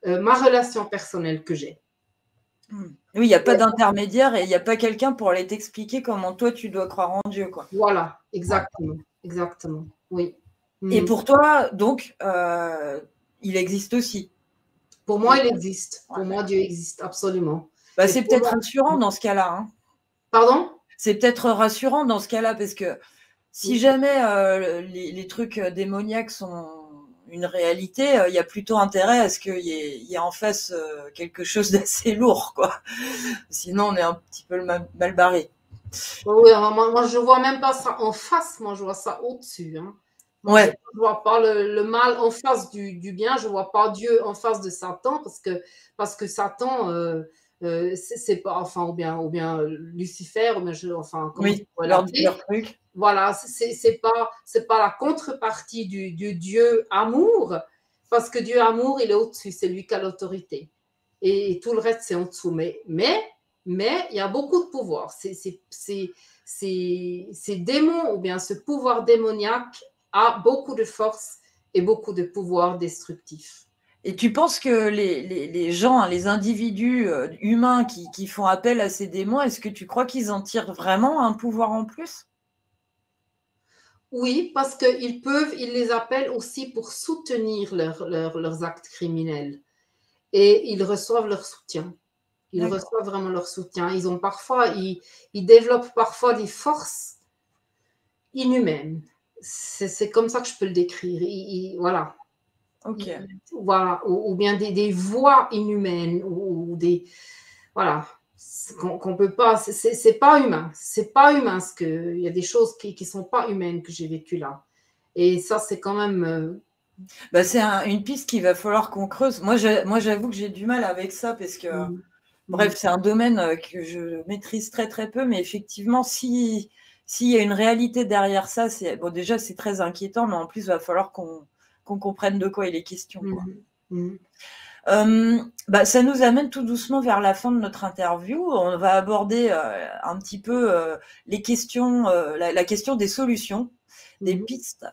ma relation personnelle que j'ai. Oui, il n'y a pas d'intermédiaire et il n'y a pas quelqu'un pour aller t'expliquer comment toi tu dois croire en Dieu, quoi. Voilà, exactement, exactement, oui. Et pour toi, donc, il existe aussi. Pour moi, il existe. Pour moi, Dieu existe, absolument. Bah, c'est peut-être rassurant dans ce cas-là. Hein. Pardon? C'est peut-être rassurant dans ce cas-là, parce que si jamais les trucs démoniaques sont une réalité, il y a plutôt intérêt à ce qu'il y ait en face quelque chose d'assez lourd, quoi. Sinon, on est un petit peu mal barré. Oui, moi, je ne vois même pas ça en face, moi, je vois ça au-dessus. Hein. Moi, je ne vois pas le mal en face du bien, je ne vois pas Dieu en face de Satan, parce que Satan, c'est pas, enfin, ou bien Lucifer, ou bien leur truc. Voilà, c'est pas la contrepartie du Dieu amour, parce que Dieu amour, il est au-dessus, c'est lui qui a l'autorité. Et tout le reste, c'est en dessous. Mais il y a beaucoup de pouvoir. Ces démons, ou bien ce pouvoir démoniaque, a beaucoup de force et beaucoup de pouvoir destructif. Et tu penses que les gens, les individus humains qui font appel à ces démons, est-ce que tu crois qu'ils en tirent vraiment un pouvoir en plus? Oui, parce qu'ils les appellent aussi pour soutenir leurs actes criminels. Et ils reçoivent leur soutien. Ils reçoivent vraiment leur soutien. Ils développent parfois des forces inhumaines. C'est comme ça que je peux le décrire. Voilà. Ok. Voilà, ou bien des voix inhumaines, ou des... Voilà, qu'on peut pas... C'est pas humain. C'est pas humain. Il y a des choses qui sont pas humaines que j'ai vécues là. Et ça, c'est quand même... Bah, c'est une piste qu'il va falloir qu'on creuse. Moi, j'avoue que j'ai du mal avec ça parce que, bref, c'est un domaine que je maîtrise très, très peu. Mais effectivement, s'il y a une réalité derrière ça, bon, déjà, c'est très inquiétant. Mais en plus, il va falloir qu'on comprenne de quoi il est question, quoi. Bah, ça nous amène tout doucement vers la fin de notre interview. On va aborder un petit peu les questions, la question des solutions, des pistes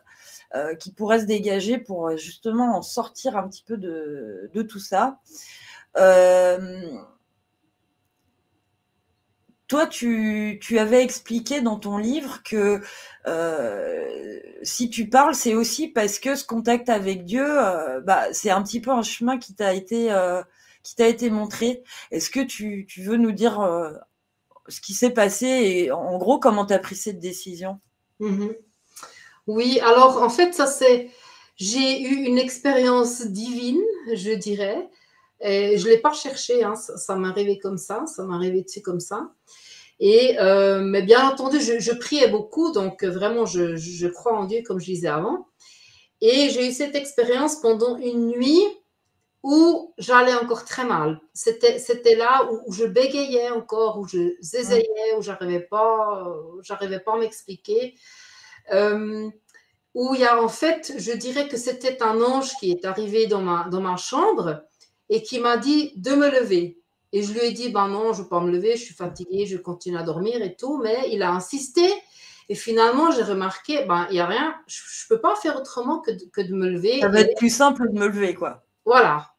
qui pourraient se dégager pour justement en sortir un petit peu de tout ça. Toi, tu avais expliqué dans ton livre que si tu parles, c'est aussi parce que ce contact avec Dieu, bah, c'est un petit peu un chemin qui t'a été montré. Est-ce que tu veux nous dire ce qui s'est passé et en gros comment tu as pris cette décision? Oui, alors en fait, j'ai eu une expérience divine, je dirais. Et je ne l'ai pas cherché, hein, ça m'est arrivé comme ça m'est arrivé dessus comme ça. Et, mais bien entendu, je priais beaucoup, donc vraiment, je crois en Dieu, comme je disais avant. Et j'ai eu cette expérience pendant une nuit où j'allais encore très mal. C'était là où je bégayais encore, où je zézayais, où j'arrivais pas à m'expliquer. Où il y a, en fait, je dirais que c'était un ange qui est arrivé dans ma chambre et qui m'a dit de me lever. Et je lui ai dit, ben non, je ne veux pas me lever, je suis fatiguée, je continue à dormir et tout. Mais il a insisté. Et finalement, j'ai remarqué, ben, il n'y a rien, je ne peux pas faire autrement que de me lever. Ça va être plus simple de me lever, quoi. Voilà.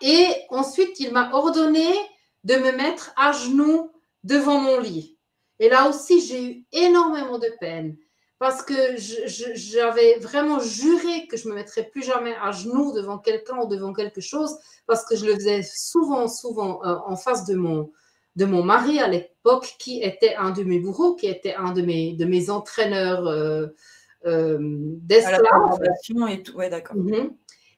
Et ensuite, il m'a ordonné de me mettre à genoux devant mon lit. Et là aussi, j'ai eu énormément de peine parce que j'avais vraiment juré que je ne me mettrais plus jamais à genoux devant quelqu'un ou devant quelque chose parce que je le faisais souvent en face de mon mari à l'époque, qui était un de mes bourreaux, qui était un de mes entraîneurs d'esclaves. Et tout. Ouais, d'accord.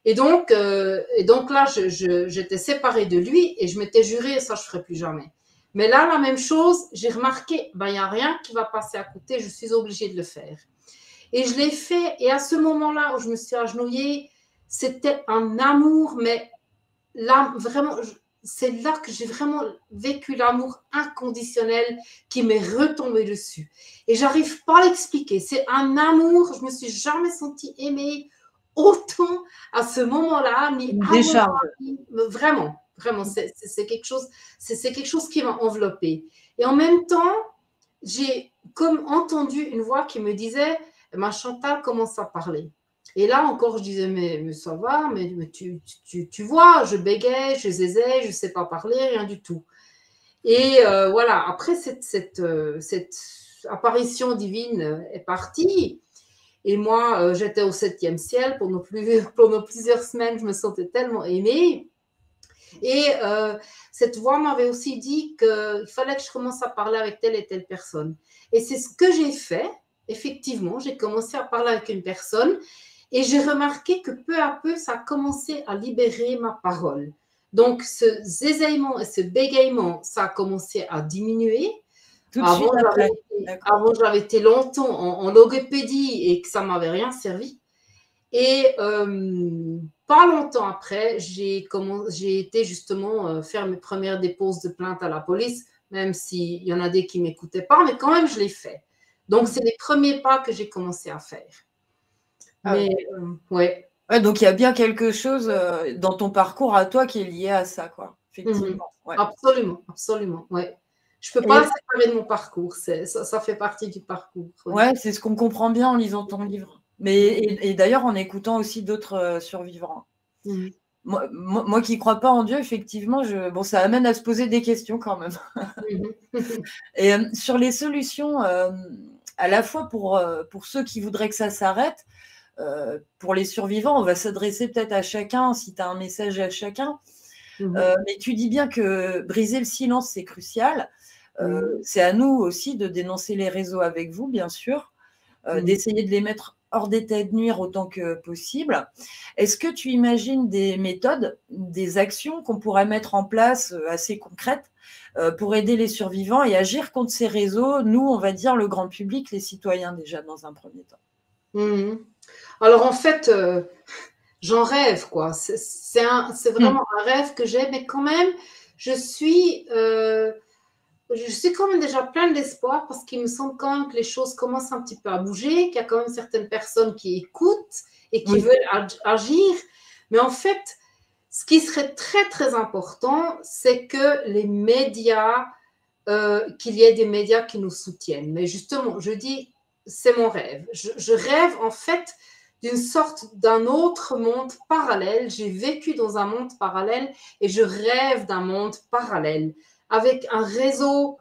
Et donc là, j'étais séparée de lui et je m'étais juré, ça, je ne ferai plus jamais. Mais là, la même chose, j'ai remarqué, ben, il n'y a rien qui va passer à côté, je suis obligée de le faire. Et je l'ai fait, et à ce moment-là où je me suis agenouillée, c'était un amour, mais là, vraiment, c'est là que j'ai vraiment vécu l'amour inconditionnel qui m'est retombé dessus. Et je n'arrive pas à l'expliquer. C'est un amour, je ne me suis jamais sentie aimée autant à ce moment-là, ni décharge. Vraiment, c'est quelque chose qui m'a enveloppée. Et en même temps, j'ai comme entendu une voix qui me disait, ma Chantal commence à parler. Et là encore, je disais, mais ça va, mais tu vois, je bégaye, je zézais, je ne sais pas parler, rien du tout. Et voilà, après cette apparition divine est partie. Et moi, j'étais au 7e ciel pendant plusieurs semaines, je me sentais tellement aimée. Et cette voix m'avait aussi dit qu'il fallait que je commence à parler avec telle et telle personne. Et c'est ce que j'ai fait. Effectivement, j'ai commencé à parler avec une personne et j'ai remarqué que peu à peu, ça a commencé à libérer ma parole. Donc, ce zézaillement et ce bégaiement, ça a commencé à diminuer. Avant, j'avais été longtemps en logopédie et que ça ne m'avait rien servi. Et pas longtemps après, j'ai été justement faire mes premières déposes de plainte à la police, même s'il y en a des qui ne m'écoutaient pas, mais quand même, je l'ai fait. Donc, c'est les premiers pas que j'ai commencé à faire. Mais, ouais. Ouais, donc, il y a bien quelque chose dans ton parcours à toi qui est lié à ça, quoi. Effectivement. Ouais. Absolument, ouais. Je ne peux pas le séparer de mon parcours, ça fait partie du parcours. Ouais, c'est ce qu'on comprend bien en lisant ton livre. Et d'ailleurs, en écoutant aussi d'autres survivants. Moi qui ne crois pas en Dieu, effectivement, ça amène à se poser des questions quand même. Et sur les solutions, à la fois pour ceux qui voudraient que ça s'arrête, pour les survivants, on va s'adresser peut-être à chacun, si tu as un message à chacun. Mais tu dis bien que briser le silence, c'est crucial. C'est à nous aussi de dénoncer les réseaux avec vous, bien sûr, d'essayer de les mettre hors d'état de nuire autant que possible. Est-ce que tu imagines des méthodes, des actions qu'on pourrait mettre en place assez concrètes pour aider les survivants et agir contre ces réseaux, nous, on va dire le grand public, les citoyens déjà dans un premier temps? Alors en fait, j'en rêve, quoi. C'est vraiment un rêve que j'ai, mais quand même, je suis quand même déjà pleine d'espoir parce qu'il me semble quand même que les choses commencent un petit peu à bouger, qu'il y a quand même certaines personnes qui écoutent et qui veulent agir. Mais en fait, ce qui serait très, très important, c'est que les médias, qu'il y ait des médias qui nous soutiennent. Mais justement, je dis, c'est mon rêve. Je rêve en fait d'une sorte d'un autre monde parallèle. J'ai vécu dans un monde parallèle et je rêve d'un monde parallèle avec un réseau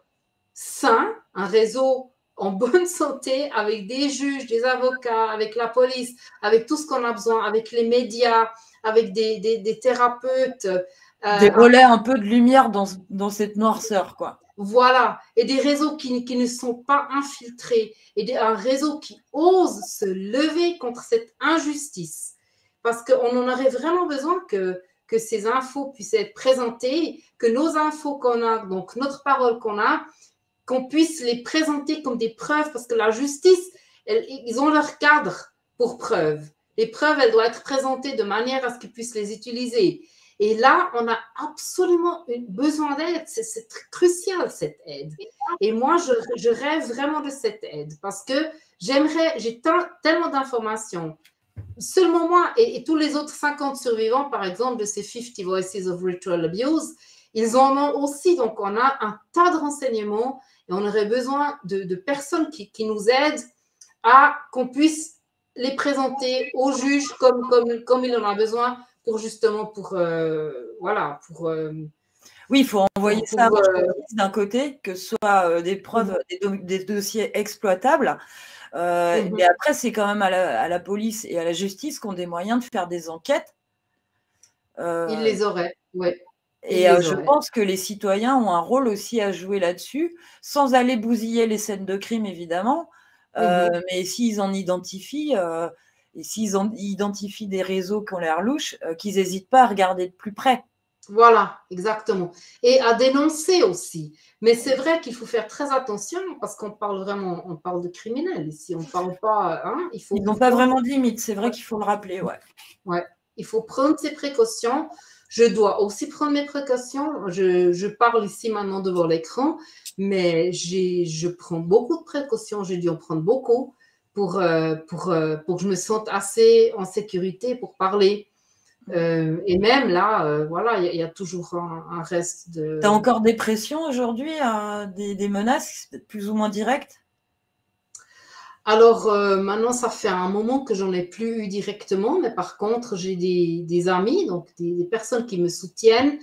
sain, un réseau en bonne santé, avec des juges, des avocats, avec la police, avec tout ce qu'on a besoin, avec les médias, avec des thérapeutes. Des relais un peu de lumière dans cette noirceur, quoi. Voilà, et des réseaux qui ne sont pas infiltrés, et un réseau qui ose se lever contre cette injustice. Parce qu'on en aurait vraiment besoin que ces infos puissent être présentées, que nos infos qu'on a, donc notre parole qu'on puisse les présenter comme des preuves, parce que la justice, ils ont leur cadre pour preuves. Les preuves, elles doivent être présentées de manière à ce qu'ils puissent les utiliser. Et là, on a absolument besoin d'aide. C'est crucial, cette aide. Et moi, je rêve vraiment de cette aide parce que j'ai tellement d'informations. Seulement moi et tous les autres 50 survivants, par exemple, de ces 50 Voices of Ritual Abuse, ils en ont aussi. Donc, on a un tas de renseignements et on aurait besoin de personnes qui nous aident à qu'on puisse les présenter aux juges comme il en a besoin pour justement, oui, il faut envoyer ça d'un côté, que ce soit des preuves, des dossiers exploitables. Mais après, c'est quand même à la police et à la justice qui ont des moyens de faire des enquêtes. Ils les auraient, oui. Et je pense que les citoyens ont un rôle aussi à jouer là-dessus, sans aller bousiller les scènes de crime, évidemment. Mais s'ils en identifient, et s'ils identifient des réseaux qui ont l'air louches, qu'ils n'hésitent pas à regarder de plus près. Voilà, exactement. Et à dénoncer aussi. Mais c'est vrai qu'il faut faire très attention parce qu'on parle de criminels ici. On ne parle pas. Ils n'ont pas vraiment de limite, c'est vrai qu'il faut le rappeler. Ouais. Il faut prendre ses précautions. Je dois aussi prendre mes précautions. Je parle ici maintenant devant l'écran, mais je prends beaucoup de précautions. J'ai dû en prendre beaucoup pour que je me sente assez en sécurité pour parler. Et même là, voilà, il y a toujours un reste de… Tu as encore des pressions aujourd'hui, des menaces plus ou moins directes? Alors, maintenant, ça fait un moment que j'en ai plus eu directement, mais par contre, j'ai des amis, donc des personnes qui me soutiennent,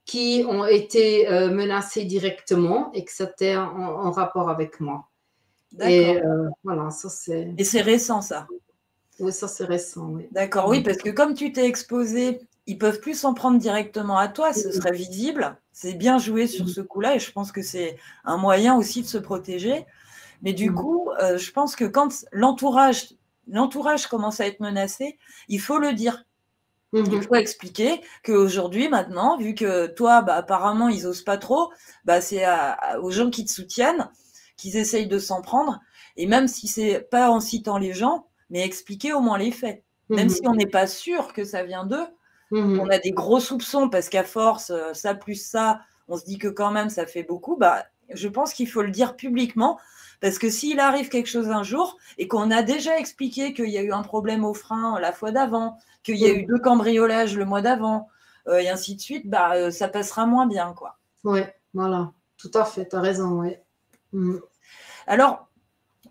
qui ont été menacées directement et que c'était en rapport avec moi. D'accord. Et voilà, ça c'est… Et c'est récent, ça? Oui, ça c'est récent, oui. D'accord, oui, parce que comme tu t'es exposé, ils ne peuvent plus s'en prendre directement à toi, ce serait visible. C'est bien joué sur ce coup-là et je pense que c'est un moyen aussi de se protéger. Mais du coup, je pense que quand l'entourage commence à être menacé, il faut le dire. Il faut expliquer qu'aujourd'hui, maintenant, vu que toi, apparemment, ils n'osent pas trop, c'est aux gens qui te soutiennent qu'ils essayent de s'en prendre. Et même si ce n'est pas en citant les gens, mais expliquer au moins les faits. Même si on n'est pas sûr que ça vient d'eux, on a des gros soupçons parce qu'à force, ça plus ça, on se dit que quand même ça fait beaucoup. Je pense qu'il faut le dire publiquement parce que s'il arrive quelque chose un jour et qu'on a déjà expliqué qu'il y a eu un problème au frein la fois d'avant, qu'il y a eu 2 cambriolages le mois d'avant, et ainsi de suite, ça passera moins bien, quoi. Oui, voilà, tout à fait, tu as raison, oui. Alors,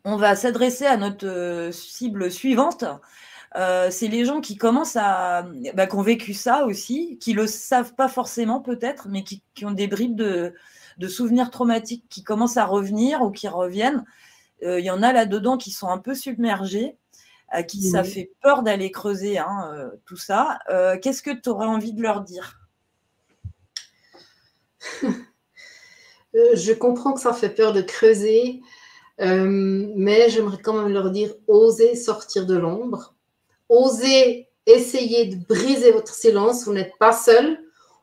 on va s'adresser à notre cible suivante. C'est les gens qui commencent qui ont vécu ça aussi, qui ne le savent pas forcément peut-être, mais qui ont des bribes de souvenirs traumatiques qui commencent à revenir ou qui reviennent. Il y en a là-dedans qui sont un peu submergés, à qui ça fait peur d'aller creuser tout ça. Qu'est-ce que tu aurais envie de leur dire? Je comprends que ça fait peur de creuser. Mais j'aimerais quand même leur dire, osez sortir de l'ombre, osez essayer de briser votre silence, vous n'êtes pas seul,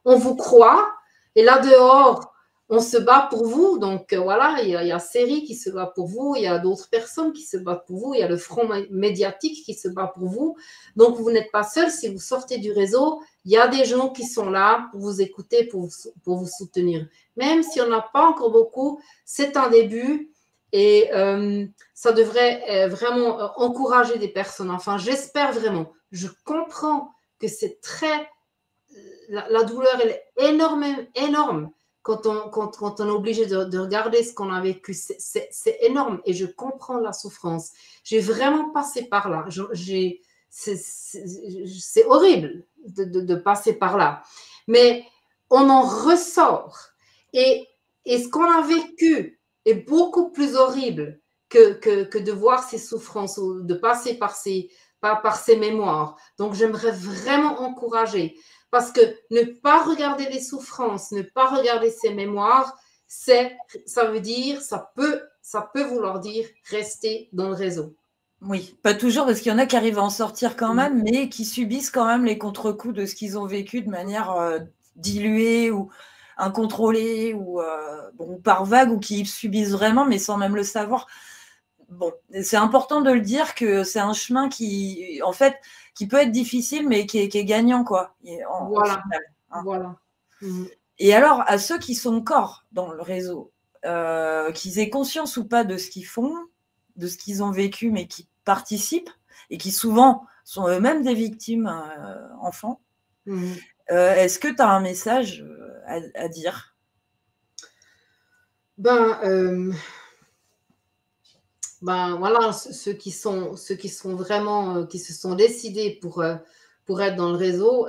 on vous croit, et là dehors, on se bat pour vous, donc voilà, il y a Série qui se bat pour vous, il y a d'autres personnes qui se battent pour vous, il y a le front médiatique qui se bat pour vous, donc vous n'êtes pas seul, si vous sortez du réseau, il y a des gens qui sont là pour vous écouter, pour vous soutenir. Même si on n'a pas encore beaucoup, c'est un début, et ça devrait vraiment encourager des personnes. Enfin, j'espère vraiment. Je comprends que c'est très... La douleur, elle est énorme. Quand on est obligé de regarder ce qu'on a vécu, c'est énorme. Et je comprends la souffrance. J'ai vraiment passé par là. C'est horrible de passer par là. Mais on en ressort. Et ce qu'on a vécu est beaucoup plus horrible que de voir ces souffrances ou de passer par ces mémoires. Donc, j'aimerais vraiment encourager. Parce que ne pas regarder les souffrances, ne pas regarder ces mémoires, ça veut dire, ça peut vouloir dire rester dans le réseau. Oui, pas toujours, parce qu'il y en a qui arrivent à en sortir quand même, mais qui subissent quand même les contre-coups de ce qu'ils ont vécu de manière diluée ou incontrôlée ou par vague, ou qui subissent vraiment, mais sans même le savoir. Bon, c'est important de le dire que c'est un chemin qui, en fait, qui peut être difficile, mais qui est gagnant, quoi. Voilà. Au final, hein. Voilà. Et alors, à ceux qui sont encore dans le réseau, qu'ils aient conscience ou pas de ce qu'ils font, de ce qu'ils ont vécu, mais qui participent, et qui souvent sont eux-mêmes des victimes enfants, est-ce que tu as un message à dire? Voilà, ceux qui sont vraiment, qui se sont décidés pour être dans le réseau,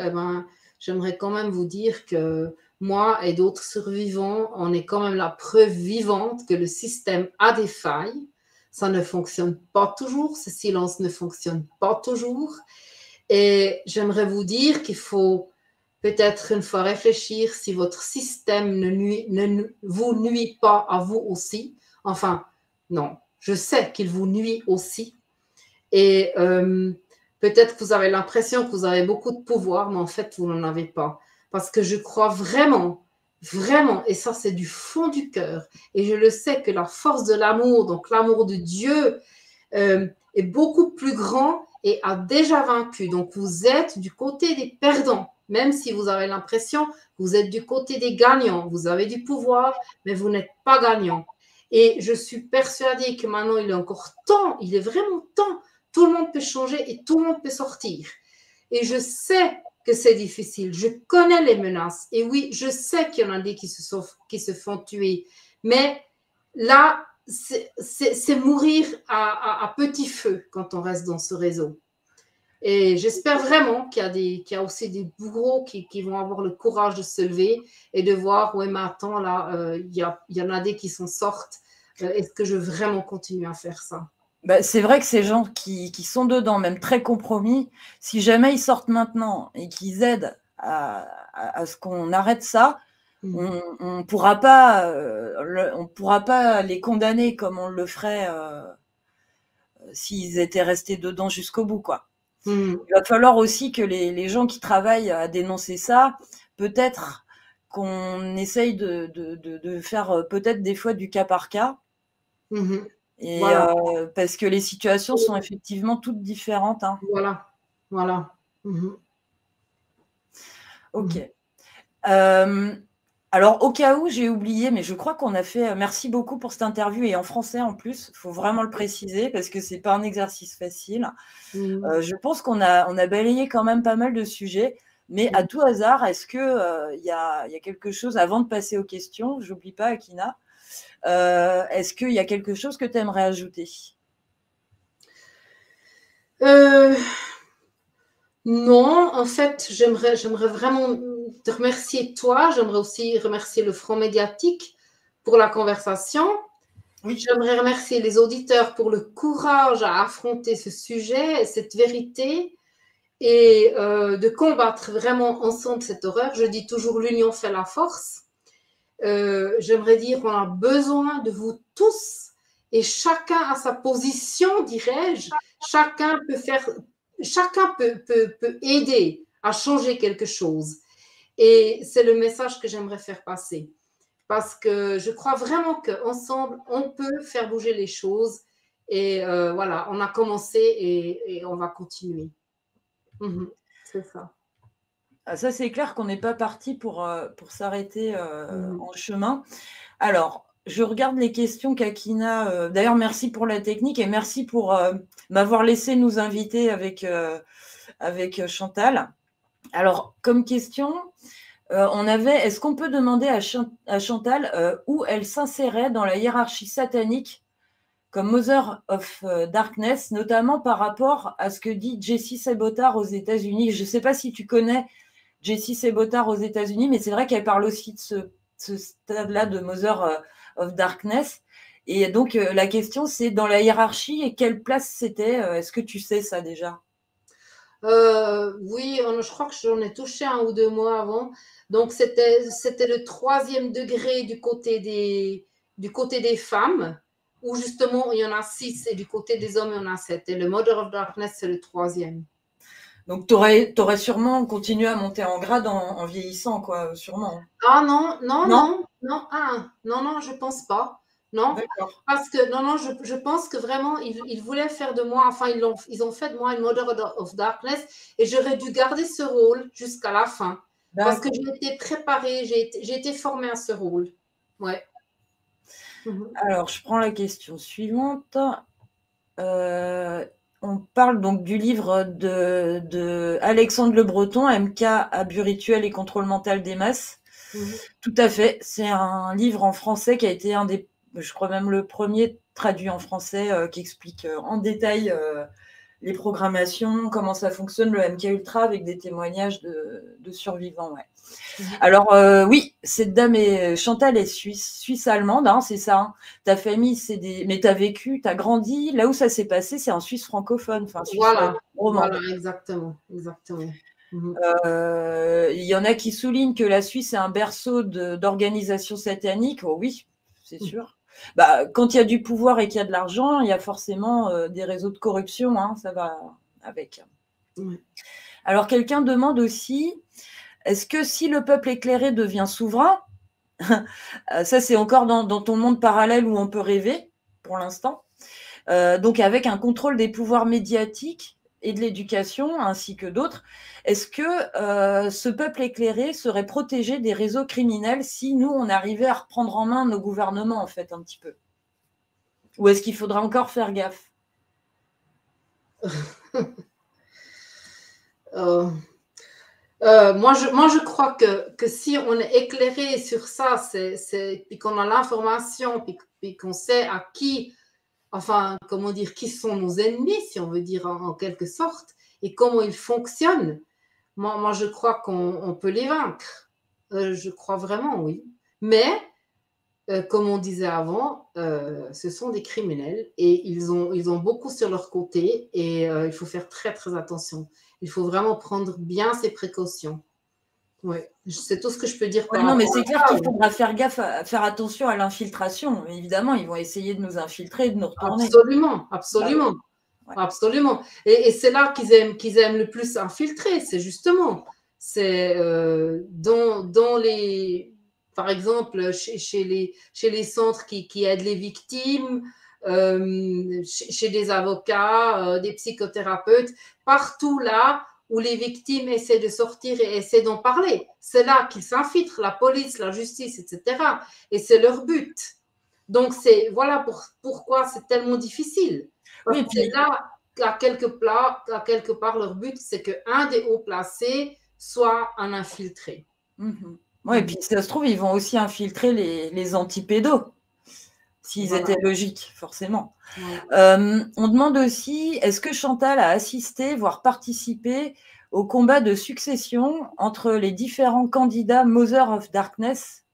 j'aimerais quand même vous dire que moi et d'autres survivants, on est quand même la preuve vivante que le système a des failles. Ça ne fonctionne pas toujours, ce silence ne fonctionne pas toujours. Et j'aimerais vous dire qu'il faut peut-être une fois réfléchir si votre système ne vous nuit pas à vous aussi. Enfin, non. Je sais qu'il vous nuit aussi. Et peut-être que vous avez l'impression que vous avez beaucoup de pouvoir, mais en fait, vous n'en avez pas. Parce que je crois vraiment, et ça, c'est du fond du cœur, et je le sais que la force de l'amour, donc l'amour de Dieu, est beaucoup plus grand et a déjà vaincu. Donc, vous êtes du côté des perdants, même si vous avez l'impression que vous êtes du côté des gagnants. Vous avez du pouvoir, mais vous n'êtes pas gagnant. Et je suis persuadée que maintenant, il est encore temps, il est vraiment temps. Tout le monde peut changer et tout le monde peut sortir. Et je sais que c'est difficile. Je connais les menaces. Et oui, je sais qu'il y en a des qui se font tuer. Mais là, c'est mourir à petit feu quand on reste dans ce réseau. Et j'espère vraiment qu'il y a aussi des bourreaux qui vont avoir le courage de se lever et de voir, ouais, mais attends, là, il y en a des qui s'en sortent. Est-ce que je veux vraiment continuer à faire ça? C'est vrai que ces gens qui sont dedans, même très compromis, si jamais ils sortent maintenant et qu'ils aident à ce qu'on arrête ça, on pourra pas les condamner comme on le ferait s'ils étaient restés dedans jusqu'au bout, quoi. Il va falloir aussi que les gens qui travaillent à dénoncer ça, peut-être qu'on essaye de faire peut-être des fois du cas par cas. Et voilà. Parce que les situations sont effectivement toutes différentes. Hein. Voilà. Ok. Alors, au cas où j'ai oublié, mais je crois qu'on a fait. Merci beaucoup pour cette interview et en français en plus. Il faut vraiment le préciser parce que c'est pas un exercice facile. Je pense qu'on a balayé quand même pas mal de sujets. Mais à tout hasard, est-ce que y a quelque chose avant de passer aux questions? J'oublie pas, Akina. Est-ce qu'il y a quelque chose que tu aimerais ajouter? Non, en fait, j'aimerais vraiment te remercier toi. J'aimerais aussi remercier le Front médiatique pour la conversation. Oui. J'aimerais remercier les auditeurs pour le courage à affronter ce sujet, cette vérité et de combattre vraiment ensemble cette horreur. Je dis toujours l'union fait la force. J'aimerais dire qu'on a besoin de vous tous et chacun a sa position, dirais-je. Chacun peut aider à changer quelque chose. Et c'est le message que j'aimerais faire passer. Parce que je crois vraiment qu'ensemble, on peut faire bouger les choses. Et voilà, on a commencé et on va continuer. C'est ça. Ah, ça, c'est clair qu'on n'est pas parti pour s'arrêter en chemin. Alors, je regarde les questions qu'Akina... D'ailleurs, merci pour la technique et merci pour m'avoir laissé nous inviter avec Chantal. Alors, comme question, on avait... Est-ce qu'on peut demander à Chantal où elle s'insérait dans la hiérarchie satanique comme Mother of Darkness, notamment par rapport à ce que dit Jessie Sabotar aux États-Unis. Je ne sais pas si tu connais Jessie Sabotar aux États-Unis, mais c'est vrai qu'elle parle aussi de ce stade-là de Mother of Darkness. Et donc, la question, c'est dans la hiérarchie et quelle place c'était. Est-ce que tu sais ça déjà? Oui, je crois que j'en ai touché 1 ou 2 mois avant. Donc, c'était le 3e degré du côté des femmes, où justement, il y en a 6, et du côté des hommes, il y en a 7. Et le Mother of Darkness, c'est le 3e. Donc, tu aurais sûrement continué à monter en grade en vieillissant, quoi, sûrement. Ah non, je pense pas. Non, parce que je pense que vraiment, ils voulaient faire de moi, enfin, ils ont fait de moi une Mother of Darkness, et j'aurais dû garder ce rôle jusqu'à la fin. Parce que j'ai été préparée, j'ai été formée à ce rôle. Ouais. Alors, je prends la question suivante. On parle donc du livre de Alexandre Le Breton, MK, Abus rituels et contrôle mental des masses. Tout à fait. C'est un livre en français qui a été je crois même le premier traduit en français, qui explique en détail les programmations, comment ça fonctionne, le MK Ultra, avec des témoignages de survivants. Ouais. Alors, oui, cette dame Chantal est suisse-allemande, hein, c'est ça. Hein. Ta famille, mais tu as vécu, tu as grandi. Là où ça s'est passé, c'est en Suisse francophone. Enfin, Suisse romande. Voilà, exactement. Il y en a qui soulignent que la Suisse est un berceau d'organisations sataniques. Oh, oui, c'est sûr. Bah, quand il y a du pouvoir et qu'il y a de l'argent, il y a forcément des réseaux de corruption. Hein, ça va avec. Alors, quelqu'un demande aussi, est-ce que si le peuple éclairé devient souverain, ça c'est encore dans ton monde parallèle où on peut rêver pour l'instant, donc avec un contrôle des pouvoirs médiatiques et de l'éducation ainsi que d'autres, est-ce que ce peuple éclairé serait protégé des réseaux criminels si nous on arrivait à reprendre en main nos gouvernements en fait un petit peu? Ou est-ce qu'il faudra encore faire gaffe? Moi, je crois que si on est éclairé sur ça, puis qu'on a l'information, puis qu'on sait à qui, enfin, comment dire, qui sont nos ennemis, si on veut dire en quelque sorte, et comment ils fonctionnent, moi je crois qu'on peut les vaincre. Je crois vraiment, oui. Mais, comme on disait avant, ce sont des criminels et ils ont beaucoup sur leur côté et il faut faire très, très attention. Il faut vraiment prendre bien ses précautions. Oui, c'est tout ce que je peux dire. Non, mais c'est clair qu'il faudra faire gaffe, faire attention à l'infiltration. Évidemment, ils vont essayer de nous infiltrer, de nous retourner. Absolument. Ouais. Absolument. Et c'est là qu'ils aiment le plus infiltrer. C'est justement, c'est dans les, par exemple, chez les centres qui aident les victimes, chez des avocats, des psychothérapeutes, partout là où les victimes essaient de sortir et essaient d'en parler. C'est là qu'ils s'infiltrent, la police, la justice, etc. Et c'est leur but. Donc, voilà pourquoi c'est tellement difficile. Parce que c'est là, à quelque part, leur but, c'est qu'un des hauts placés soit un infiltré. Oui, et puis si ça se trouve, ils vont aussi infiltrer les antipédos, s'ils étaient logiques, forcément. On demande aussi, est-ce que Chantal a assisté, voire participé au combat de succession entre les différents candidats Mother of Darkness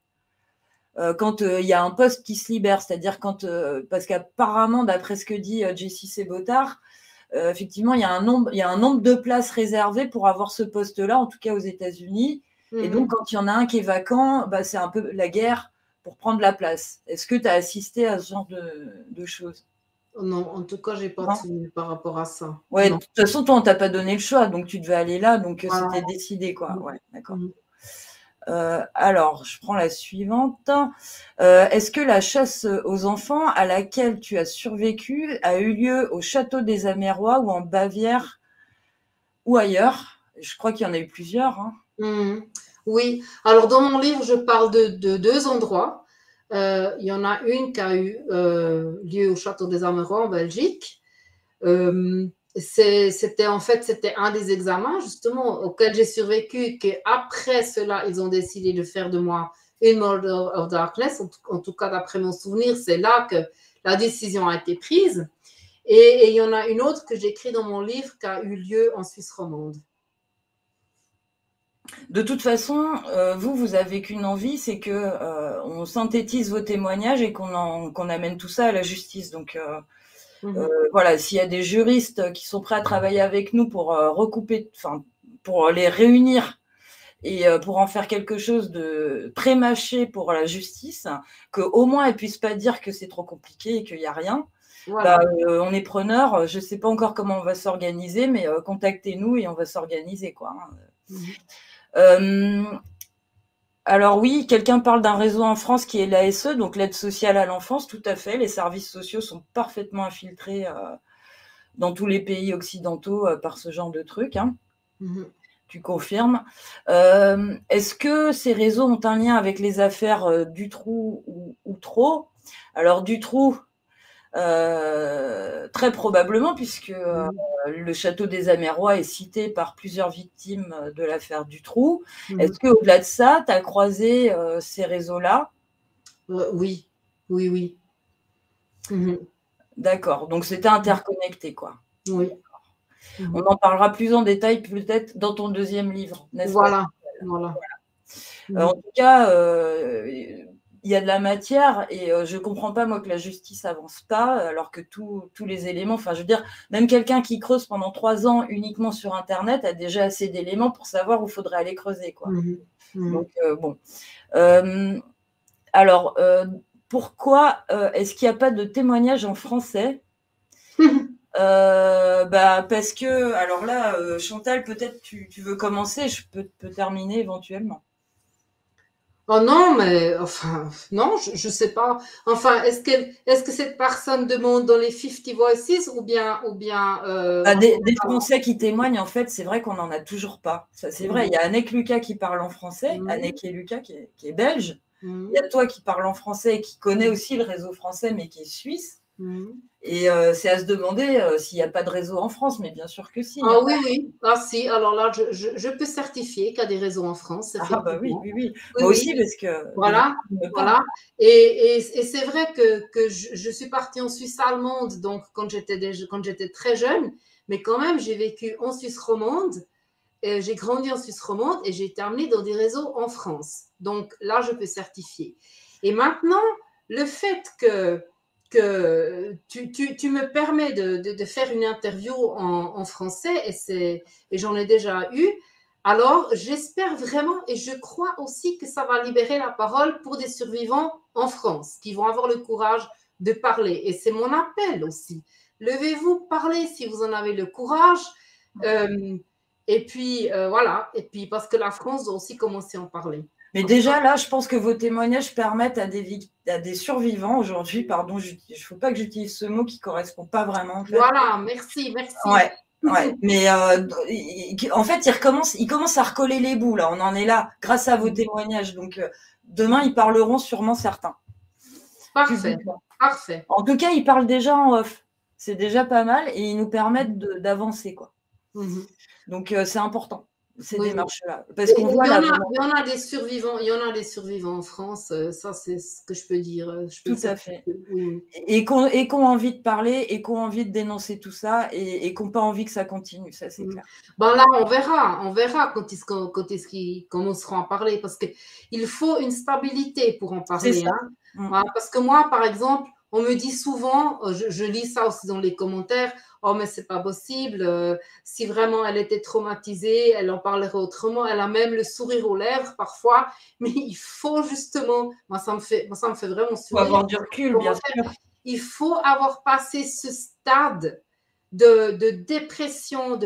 quand il y a un poste qui se libère, c'est-à-dire parce qu'apparemment, d'après ce que dit Jessie Sabotar, effectivement, il y a un nombre de places réservées pour avoir ce poste-là, en tout cas aux États-Unis. Et donc, quand il y en a un qui est vacant, c'est un peu la guerre pour prendre la place. Est-ce que tu as assisté à ce genre de choses? Non, en tout cas, je n'ai pas de souvenir par rapport à ça. Ouais, de toute façon, toi, on t'a pas donné le choix, donc tu devais aller là, donc c'était décidé, quoi. Mmh. Ouais, d'accord. Mmh. Alors, je prends la suivante. Est-ce que la chasse aux enfants à laquelle tu as survécu a eu lieu au château des Amérois ou en Bavière ou ailleurs? Je crois qu'il y en a eu plusieurs. Hein. Mmh. Oui, alors dans mon livre, je parle de deux endroits. Il y en a une qui a eu lieu au Château des Amérois en Belgique. C'était un des examens justement auxquels j'ai survécu, qu'après cela, ils ont décidé de faire de moi une Mother of Darkness. En tout cas, d'après mon souvenir, c'est là que la décision a été prise. Et il y en a une autre que j'écris dans mon livre qui a eu lieu en Suisse romande. De toute façon, vous avez qu'une envie, c'est que on synthétise vos témoignages et qu'on amène tout ça à la justice. Donc voilà, s'il y a des juristes qui sont prêts à travailler avec nous pour recouper, enfin pour les réunir et pour en faire quelque chose de pré-mâché pour la justice, qu'au moins elles puissent pas dire que c'est trop compliqué et qu'il n'y a rien. Voilà. On est preneurs. Je sais pas encore comment on va s'organiser, mais contactez-nous et on va s'organiser, quoi. Alors oui, quelqu'un parle d'un réseau en France qui est l'ASE, donc l'aide sociale à l'enfance, tout à fait. Les services sociaux sont parfaitement infiltrés dans tous les pays occidentaux par ce genre de trucs. Hein. Tu confirmes. Est-ce que ces réseaux ont un lien avec les affaires Dutroux ou Trau? Alors Dutroux, très probablement, puisque le château des Amérois est cité par plusieurs victimes de l'affaire Dutroux. Est-ce qu'au-delà de ça, tu as croisé ces réseaux-là? Oui. D'accord, donc c'était interconnecté, quoi. Oui. On en parlera plus en détail peut-être dans ton deuxième livre, n'est-ce pas? Voilà. En tout cas, il y a de la matière et je comprends pas, moi, que la justice avance pas, alors que tous les éléments, enfin, je veux dire, même quelqu'un qui creuse pendant 3 ans uniquement sur Internet a déjà assez d'éléments pour savoir où il faudrait aller creuser, quoi. Donc, bon. Alors, pourquoi est-ce qu'il n'y a pas de témoignage en français? Parce que, alors là, Chantal, peut-être tu veux commencer, je peux terminer éventuellement. Oh non, mais enfin, non, je ne sais pas. Enfin, est-ce que cette personne demande dans les 50 Voices ou bien des Français qui témoignent, en fait, c'est vrai qu'on n'en a toujours pas. Ça, c'est vrai. Il y a Anneke Lucas qui parle en français, Anneke Lucas qui est belge. Il y a toi qui parle en français et qui connaît aussi le réseau français, mais qui est suisse. Et c'est à se demander s'il n'y a pas de réseau en France, mais bien sûr que si. Ah oui. Ah si, alors là, je peux certifier qu'il y a des réseaux en France. Ah bah oui. Moi aussi, parce que... Voilà. Et c'est vrai que je suis partie en Suisse allemande, donc quand j'étais très jeune, mais quand même, j'ai vécu en Suisse romande, j'ai grandi en Suisse romande et j'ai terminé dans des réseaux en France. Donc là, je peux certifier. Et maintenant, le fait que tu me permets de faire une interview en français, et j'en ai déjà eu. Alors, j'espère vraiment et je crois aussi que ça va libérer la parole pour des survivants en France qui vont avoir le courage de parler. Et c'est mon appel aussi. Levez-vous, parlez si vous en avez le courage. Et puis, voilà. Et puis, parce que la France doit aussi commencer à en parler. Mais déjà, là, je pense que vos témoignages permettent à des survivants aujourd'hui, pardon, il ne faut pas que j'utilise ce mot qui ne correspond pas vraiment. En fait. Voilà, merci. Ouais, mais en fait, ils commencent à recoller les bouts, là. On en est là, grâce à vos témoignages. Donc, demain, ils parleront sûrement certains. Parfait. En tout cas, ils parlent déjà en off. C'est déjà pas mal et ils nous permettent d'avancer, quoi. Donc, c'est important. Ces démarches-là. Parce qu'on voit il y en a des survivants en France, ça c'est ce que je peux dire. Tout à fait. Et qui ont envie de parler, et qui ont envie de dénoncer tout ça, et qui n'ont pas envie que ça continue, ça c'est clair. Bon là, on verra quand est-ce qu'ils commenceront à parler, parce qu'il faut une stabilité pour en parler. Hein. Voilà, parce que moi, par exemple, On me dit souvent, je lis ça aussi dans les commentaires, oh mais c'est pas possible, si vraiment elle était traumatisée, elle en parlerait autrement, elle a même le sourire aux lèvres parfois, mais il faut justement, moi ça me fait vraiment sourire. Il faut avoir du recul, bien sûr. Il faut avoir passé ce stade de dépression,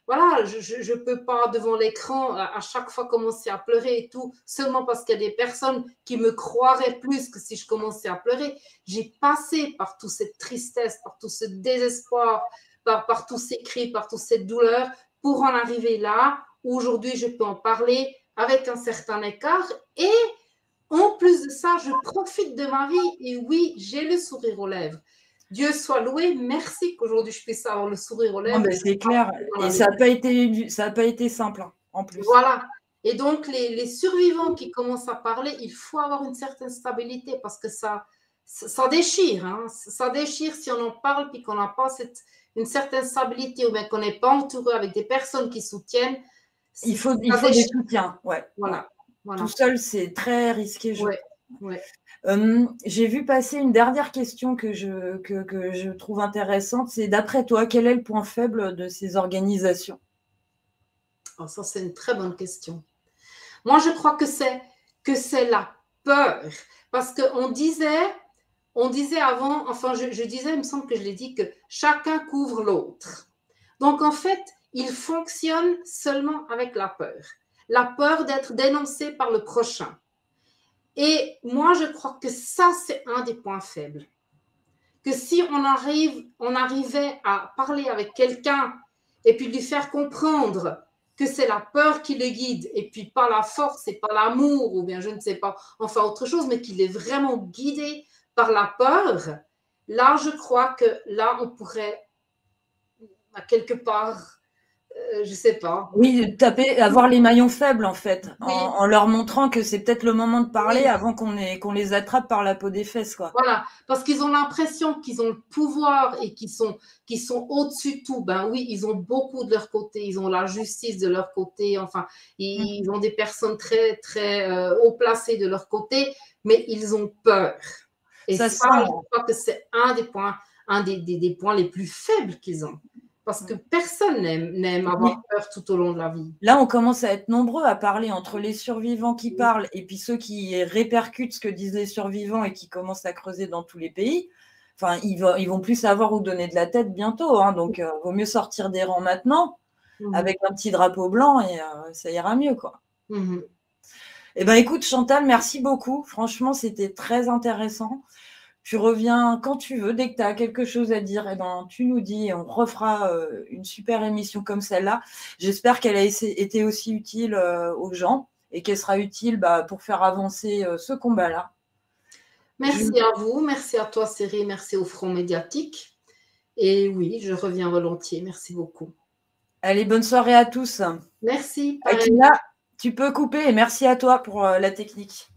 voilà, je ne peux pas devant l'écran à chaque fois commencer à pleurer et tout, seulement parce qu'il y a des personnes qui me croiraient plus que si je commençais à pleurer. J'ai passé par toute cette tristesse, par tout ce désespoir, par tous ces cris, par toute cette douleur, pour en arriver là, où aujourd'hui je peux en parler avec un certain écart. Et en plus de ça, je profite de ma vie et oui, j'ai le sourire aux lèvres. Dieu soit loué, merci qu'aujourd'hui je puisse avoir le sourire aux lèvres. C'est clair, et ça n'a pas été simple, hein, en plus. Voilà, et donc les survivants qui commencent à parler, il faut avoir une certaine stabilité parce que ça déchire, hein. Ça déchire si on en parle puis qu'on n'a pas une certaine stabilité ou bien qu'on n'est pas entouré avec des personnes qui soutiennent. Il faut des soutiens, ouais. Voilà. Tout seul, c'est très risqué. Ouais. J'ai vu passer une dernière question que je trouve intéressante. C'est d'après toi, quel est le point faible de ces organisations? Oh, ça, c'est une très bonne question. Moi, je crois que c'est la peur. Parce qu'on disait avant, enfin, je disais, il me semble que je l'ai dit, que chacun couvre l'autre. Donc, en fait, il fonctionne seulement avec la peur. La peur d'être dénoncé par le prochain. Et moi, je crois que ça, c'est un des points faibles. Que si on arrivait à parler avec quelqu'un et puis lui faire comprendre que c'est la peur qui le guide et puis pas la force et pas l'amour ou bien je ne sais pas, enfin autre chose, mais qu'il est vraiment guidé par la peur, là, je crois que là, on pourrait, à quelque part, je ne sais pas. Oui, avoir les maillons faibles, en fait, oui. en leur montrant que c'est peut-être le moment de parler avant qu'on les attrape par la peau des fesses, quoi. Voilà, parce qu'ils ont l'impression qu'ils ont le pouvoir et qu'ils sont au-dessus de tout. Ben oui, ils ont beaucoup de leur côté, ils ont la justice de leur côté, enfin, ils ont des personnes très, très haut placées de leur côté, mais ils ont peur. Et ça je crois que c'est un des points les plus faibles qu'ils ont. Parce que personne n'aime avoir peur tout au long de la vie. Là, on commence à être nombreux à parler entre les survivants qui parlent et puis ceux qui répercutent ce que disent les survivants et qui commencent à creuser dans tous les pays. Enfin, ils vont plus savoir où donner de la tête bientôt. Hein, donc, vaut mieux sortir des rangs maintenant avec un petit drapeau blanc et ça ira mieux, quoi. Eh ben, écoute, Chantal, merci beaucoup. Franchement, c'était très intéressant. Tu reviens quand tu veux, dès que tu as quelque chose à dire, eh ben, tu nous dis et on refera une super émission comme celle-là. J'espère qu'elle a été aussi utile aux gens et qu'elle sera utile pour faire avancer ce combat-là. Merci à vous, merci à toi, Cyril, merci au Front Médiatique. Et oui, je reviens volontiers. Merci beaucoup. Allez, bonne soirée à tous. Merci. Akina, tu peux couper et merci à toi pour la technique.